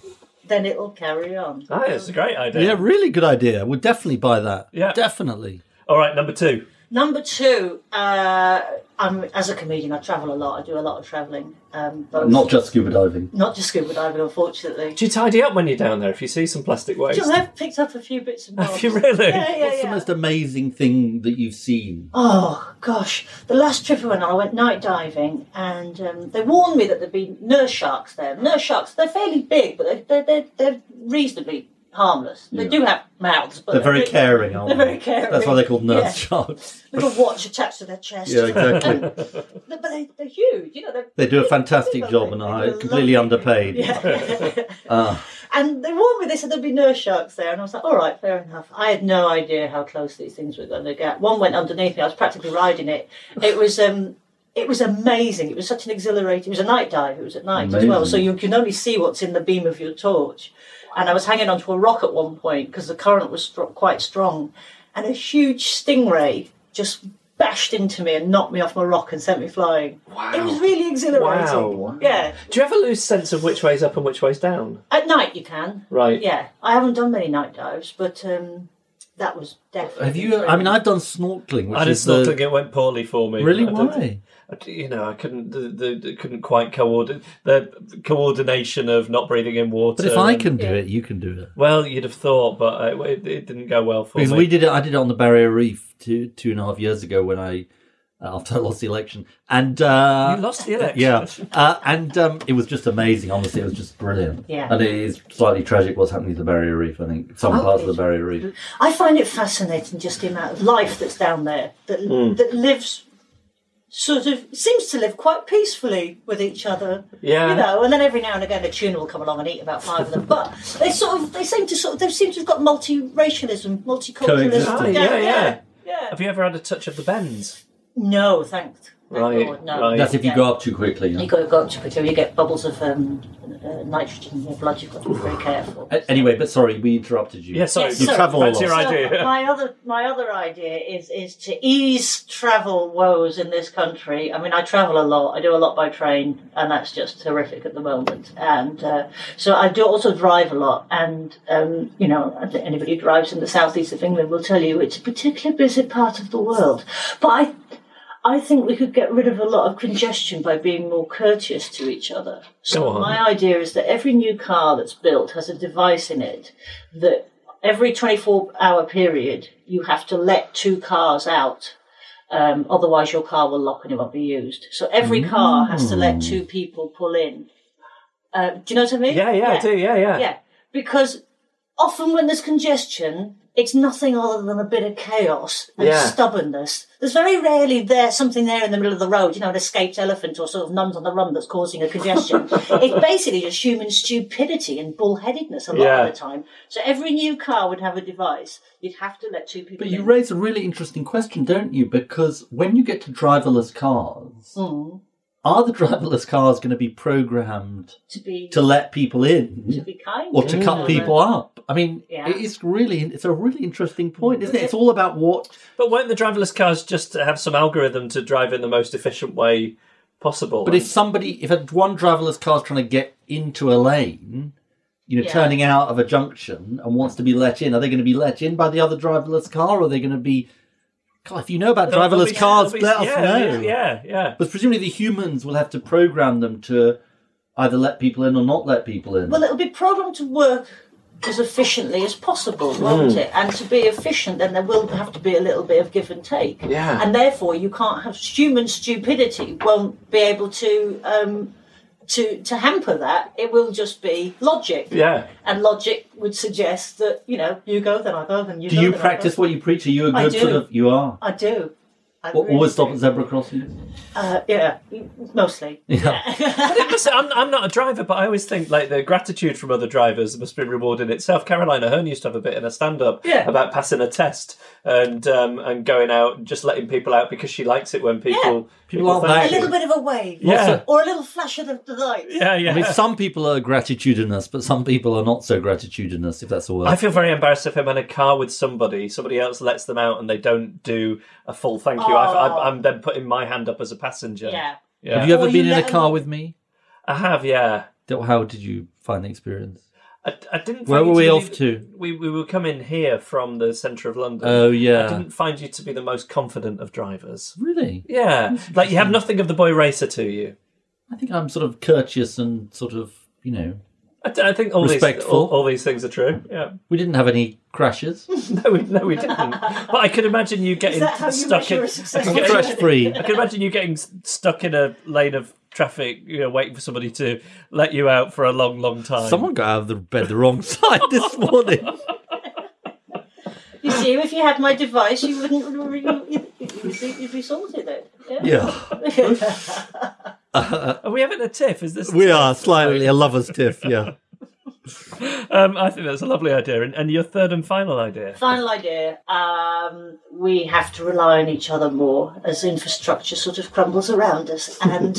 then it will carry on. Oh, it's a great idea. Yeah, really good idea. We'll definitely buy that. Yeah. Definitely. All right, number 2. Number 2, as a comedian, I travel a lot. I do a lot of travelling. Not just scuba diving. Not just scuba diving, unfortunately. Do you tidy up when you're down there if you see some plastic waste? I've picked up a few bits and bobs. Have you really? Yeah. What's the most amazing thing that you've seen? Oh, gosh. The last trip I went on, I went night diving, and they warned me that there'd be nurse sharks there. Nurse sharks, they're fairly big, but they're reasonably harmless. They do have mouths, but they're very caring, aren't they? They're very caring. That's why they're called nurse sharks. Little watch attached to their chest. Yeah, exactly. But they're huge. You know, They do a fantastic job and are completely underpaid. Yeah. And they warned me, they said there'd be nurse sharks there, and I was like, all right, fair enough. I had no idea how close these things were going to get. One went underneath me, I was practically riding it. It was amazing. It was such an exhilarating, it was a night dive, it was at night as well, so you can only see what's in the beam of your torch. And I was hanging onto a rock at one point because the current was quite strong, and a huge stingray just bashed into me and knocked me off my rock and sent me flying. Wow. It was really exhilarating. Wow. Yeah. Do you ever lose sense of which way's up and which way's down? At night you can. Right. Yeah. I haven't done many night dives, but that was definitely... Have you... I mean, I've done snorkeling. I did snorkeling, it went poorly for me. Really? Why? I couldn't. Couldn't quite coordinate the coordination of not breathing in water. But if I can do it, you can do it. Well, you'd have thought, but it didn't go well for me. Because I did it on the Barrier Reef 2.5 years ago when I after I lost the election. And you lost the election? Yeah. And it was just amazing, honestly. It was just brilliant. Yeah. And it is slightly tragic what's happening to the Barrier Reef, I think. Some parts of the Barrier Reef. I find it fascinating, just the amount of life that's down there, that lives... sort of seems to live quite peacefully with each other, and then every now and again a tuna will come along and eat about 5 of them. But they seem to have got multiracialism, multiculturalism. Yeah. Have you ever had a touch of the bends? No, thanks. Right, God, no. right. That's if you go up too quickly. You got to go up too quickly. You get bubbles of nitrogen in your blood. You've got to be very careful. Anyway, but sorry, we interrupted you. Yeah, sorry. You travel a lot. Your idea. So my other idea is to ease travel woes in this country. I mean, I travel a lot. I do a lot by train, and that's just horrific at the moment. And so I do also drive a lot. And anybody who drives in the southeast of England will tell you it's a particularly busy part of the world. But I think we could get rid of a lot of congestion by being more courteous to each other. So my idea is that every new car that's built has a device in it that every 24-hour period you have to let 2 cars out. Otherwise your car will lock and it won't be used. So every car has to let 2 people pull in. Do you know what I mean? Yeah, I do, yeah. Yeah, because often when there's congestion, it's nothing other than a bit of chaos and stubbornness. There's very rarely something there in the middle of the road, an escaped elephant or sort of nuns on the run that's causing a congestion. It's basically just human stupidity and bullheadedness a lot of the time. So every new car would have a device. You'd have to let 2 people in. But you raise a really interesting question, don't you? Because when you get to driverless cars... Are the driverless cars going to be programmed to let people in, to be kind, or to cut people up? I mean, it's a really interesting point, isn't it? It's all about what. But won't the driverless cars just have some algorithm to drive in the most efficient way possible? But if one driverless car is trying to get into a lane, turning out of a junction and wants to be let in, are they going to be let in by the other driverless car, or are they going to be? God, if you know about driverless cars, let us know. Yeah. But presumably the humans will have to program them to either let people in or not let people in. Well, it'll be programmed to work as efficiently as possible, won't it? And to be efficient, then there will have to be a little bit of give and take. Yeah. And therefore, you can't have human stupidity won't be able to hamper that. It will just be logic. Yeah. And logic would suggest that, you go, then I go, then you go. Do you practice what you preach? Are you a good sort of... You are? I do. Always stop at zebra crossings? Yeah, mostly. Yeah. I'm not a driver, but I always think the gratitude from other drivers must be reward in itself. Caroline Ahern used to have a bit in a stand-up about passing a test and going out and just letting people out because she likes it when people aren't a little bit of a wave, or a little flash of the lights. Yeah. I mean, some people are gratitudinous, but some people are not so gratitudinous, if that's a word. I feel very embarrassed if I'm in a car with somebody else lets them out and they don't do a full thank you. I'm then putting my hand up as a passenger. Yeah. Have you ever been in a car with me? I have, yeah. How did you find the experience? I didn't. Where were we off to? We were coming here from the centre of London. Oh, yeah. I didn't find you to be the most confident of drivers. Really? Yeah. You have nothing of the boy racer to you. I think I'm sort of courteous and sort of, I think all these things are true. Yeah. We didn't have any crashes. No, we didn't. But I could imagine you getting stuck in. Crash free. I could imagine you getting stuck in a lane of traffic, waiting for somebody to let you out for a long, long time. Someone got out of the bed the wrong side this morning. You see, if you had my device, you wouldn't. You'd be sorted then. Yeah. Are we having a tiff? Is this? We are slightly a lover's tiff. Yeah. I think that's a lovely idea. And your third and final idea? Final idea. We have to rely on each other more as infrastructure sort of crumbles around us. And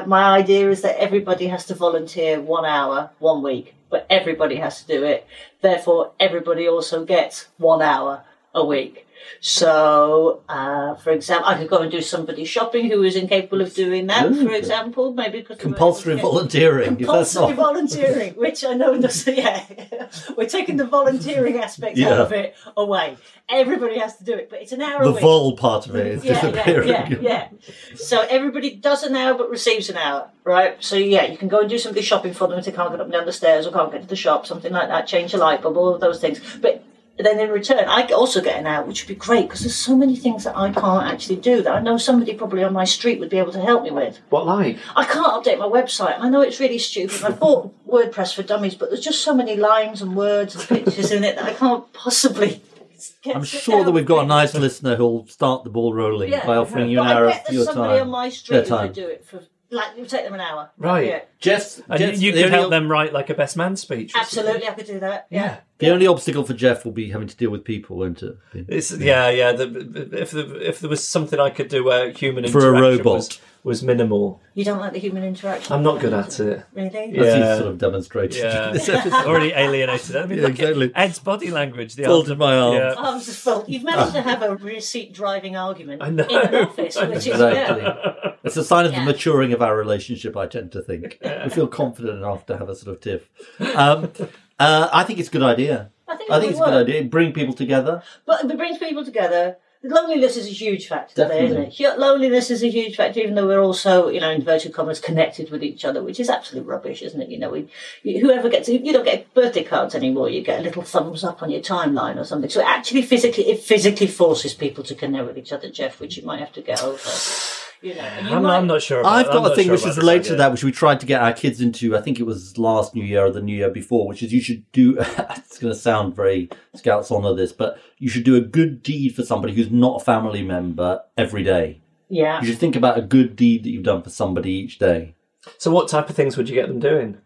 my idea is that everybody has to volunteer 1 hour, 1 week, but everybody has to do it. Therefore, everybody also gets 1 hour a week. So, for example, I could go and do somebody's shopping who is incapable of doing that, for example. Maybe compulsory volunteering. Compulsory volunteering, which I know doesn't, we're taking the volunteering aspect out of it away. Everybody has to do it, but it's an hour a week. The vol part of it is disappearing. Yeah. So everybody does an hour but receives an hour, right? So, you can go and do somebody's shopping for them if they can't get up and down the stairs or can't get to the shop, something like that, change a light bulb, all of those things. But then in return, I also get an hour, which would be great because there's so many things that I can't actually do that I know somebody probably on my street would be able to help me with. What like? I can't update my website. I know it's really stupid. I bought WordPress for Dummies, but there's just so many lines and words and pictures in it that I can't possibly. I'm sure that we've got a nice listener who'll start the ball rolling by offering you an hour of your time. Somebody on my street who would do it for. Like, it would take them an hour. Right. Yeah. Jeff, you could help them write like a best man speech. Absolutely, I could do that. Yeah. The only obstacle for Jeff will be having to deal with people, won't it? If there was something I could do where human for a interaction robot was minimal. You don't like the human interaction? I'm not good at it. Really? As you've sort of demonstrated. Yeah. This episode. Already alienated. I mean, look exactly. at Ed's body language. Folded my arms. Yeah. Arms are full. You've managed to have a receipt driving argument in know. an office, which is Exactly. It's a sign of the maturing of our relationship, I tend to think. We feel confident enough to have a sort of tiff. I think it's a good idea. I think it's a good idea. Bring people together. But it brings people together. Loneliness is a huge factor there, isn't it? Loneliness is a huge factor, even though we're also, in inverted commas, connected with each other, which is absolute rubbish, isn't it? Whoever gets, you don't get birthday cards anymore. You get a little thumbs up on your timeline or something. So actually, it physically forces people to connect with each other, Jeff, which you might have to get over. I'm not sure about I've got a thing which is related to idea. that, which we tried to get our kids into, I think it was last New Year or the New Year before, which is you should do, it's going to sound very Scouts Honour this, but you should do a good deed for somebody who's not a family member every day. Yeah. You should think about a good deed that you've done for somebody each day. So what type of things would you get them doing?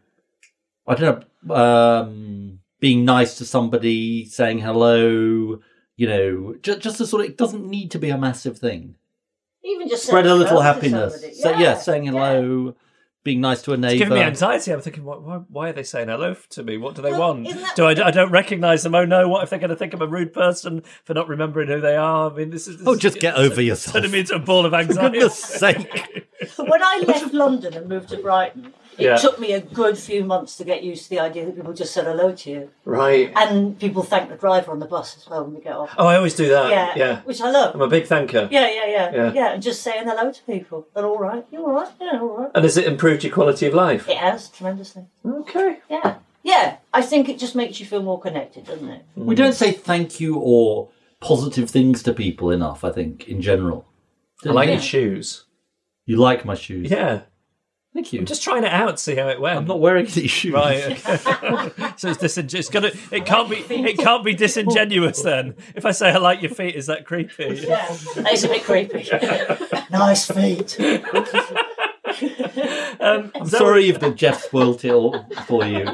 I don't know, being nice to somebody, saying hello, just a sort of, it doesn't need to be a massive thing. Even just spread a little hello happiness. Saying hello, being nice to a neighbour. It's giving me anxiety. I'm thinking, why are they saying hello to me? What do they want? I don't recognise them. Oh no, what if they're going to think I'm a rude person for not remembering who they are? I mean, this is just get over yourself. Turning me into a ball of anxiety. For goodness sake. When I left London and moved to Brighton, it took me a good few months to get used to the idea that people just said hello to you. Right. And people thank the driver on the bus as well when we get off. Oh, I always do that. Yeah. Which I love. I'm a big thanker. Yeah, and just saying hello to people. They're all right. You're all right. Yeah, all right. And has it improved your quality of life? It has, tremendously. Okay. Yeah. Yeah, I think it just makes you feel more connected, doesn't it? We don't say thank you or positive things to people enough, I think, in general. I like your shoes. You like my shoes? Yeah. Thank you. I'm just trying it out, see how it went. I'm not wearing these shoes. Right. Okay. So it can't be disingenuous then. If I say I like your feet, is that creepy? Yeah, that is a bit creepy. Nice feet. I'm sorry if Jeff spoilt it all for you,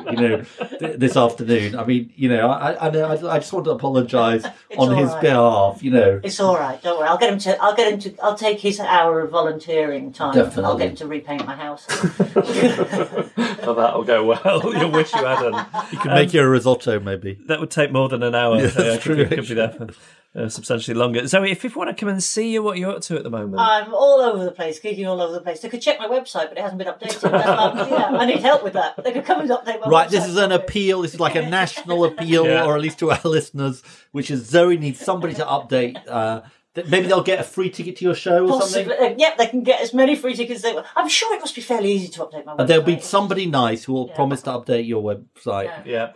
this afternoon. I mean, I just want to apologise on his behalf, It's all right, don't worry. I'll take his hour of volunteering time. Definitely. I'll get him to repaint my house. Oh, that'll go well. You'll wish you hadn't. You could make you a risotto, maybe. That would take more than an hour. Yeah, that's true. Could be there for substantially longer. Zoe, if people want to come and see you, what you're up to at the moment? I'm all over the place, geeking all over the place. They could check my website, but it hasn't been updated. I need help with that. They could come and update my website. Right, this is an appeal. This is like a national appeal, or at least to our listeners, which is Zoe needs somebody to update. Maybe they'll get a free ticket to your show or Possibly. something. Yep, they can get as many free tickets as they want. I'm sure it must be fairly easy to update my website. And there'll be somebody nice who will promise to update your website. Yeah.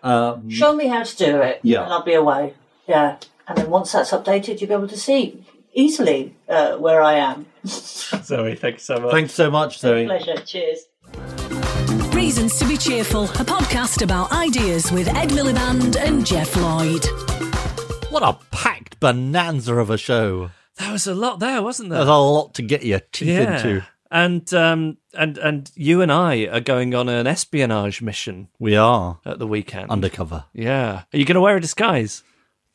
Show me how to do it, and I'll be away. Yeah. And then once that's updated, you'll be able to see easily where I am. Zoe, thank you so much. Thanks so much, Zoe. Pleasure. Cheers. Reasons to be Cheerful, a podcast about ideas with Ed Miliband and Jeff Lloyd. What a packed bonanza of a show. There was a lot there, wasn't there? There's a lot to get your teeth into. And you and I are going on an espionage mission. We are. At the weekend. Undercover. Yeah. Are you going to wear a disguise?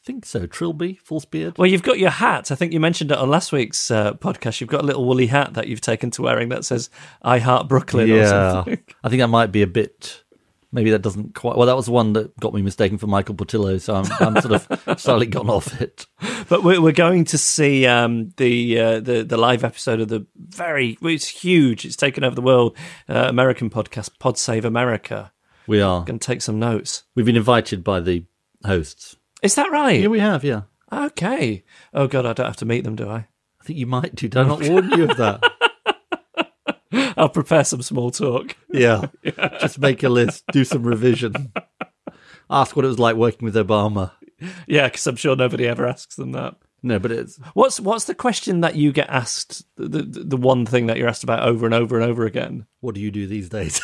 I think so. Trilby, false beard. Well, you've got your hat. I think you mentioned it on last week's podcast. You've got a little woolly hat that you've taken to wearing that says I Heart Brooklyn or something. I think that might be a bit... Maybe that doesn't quite... Well, that was the one that got me mistaken for Michael Portillo, so I'm sort of slightly gone off it. But we're going to see the live episode of the it's huge. It's taken over the world. American podcast, Pod Save America. We are. Going to take some notes. We've been invited by the hosts. Is that right? Yeah, we have, yeah. Okay. Oh, God, I don't have to meet them, do I? I think you might do. Did I not warn you of that? I'll prepare some small talk. Yeah. Just make a list, do some revision. Ask what it was like working with Obama. Yeah, because I'm sure nobody ever asks them that. No, but it's... What's the question that you get asked, the one thing that you're asked about over and over and over again? What do you do these days?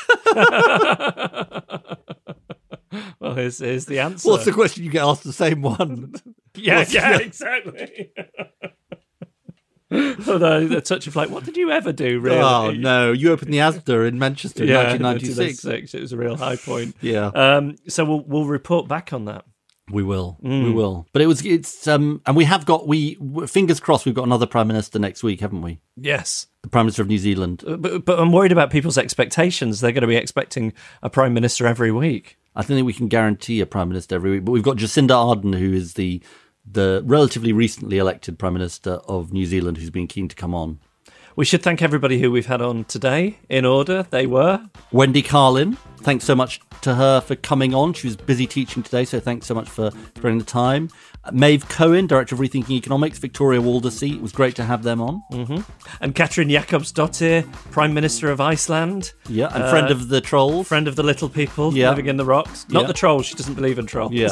Well, here's the answer. What's the question you get asked? The same one. Yeah, exactly. Although the touch of like, what did you ever do, really? Oh, no. You opened the Asda in Manchester in 1996. It was a real high point. Yeah. So we'll report back on that. We will. We will. But and we have got, fingers crossed, we've got another Prime Minister next week, haven't we? Yes. The Prime Minister of New Zealand. But I'm worried about people's expectations. They're going to be expecting a Prime Minister every week. I don't think we can guarantee a Prime Minister every week. But we've got Jacinda Ardern, who is the relatively recently elected Prime Minister of New Zealand, who's been keen to come on. We should thank everybody who we've had on today. In order, they were... Wendy Carlin. Thanks so much to her for coming on. She was busy teaching today, so thanks so much for spending the time. Maeve Cohen, Director of Rethinking Economics. Victoria Waldersee. It was great to have them on. Mm-hmm. And Katrín Jakobsdóttir, Prime Minister of Iceland. Yeah, and friend of the trolls. Friend of the little people living in the rocks. Not the trolls. She doesn't believe in trolls. Yeah.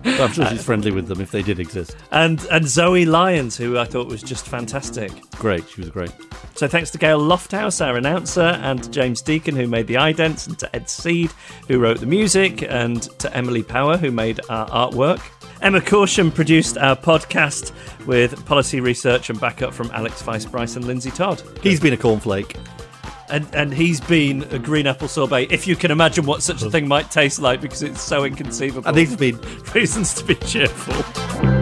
But I'm sure she's friendly with them if they did exist. And Zoe Lyons, who I thought was just fantastic. Great, she was great. So thanks to Gail Lofthouse, our announcer, and to James Deacon, who made the idents, and to Ed Seed, who wrote the music, and to Emily Power, who made our artwork. Emma Corsham produced our podcast with policy research and backup from Alex Weiss-Bryce and Lindsay Todd. He's been a cornflake. And he's been a green apple sorbet, if you can imagine what such a thing might taste like, because it's so inconceivable. And he's been reasons to be cheerful.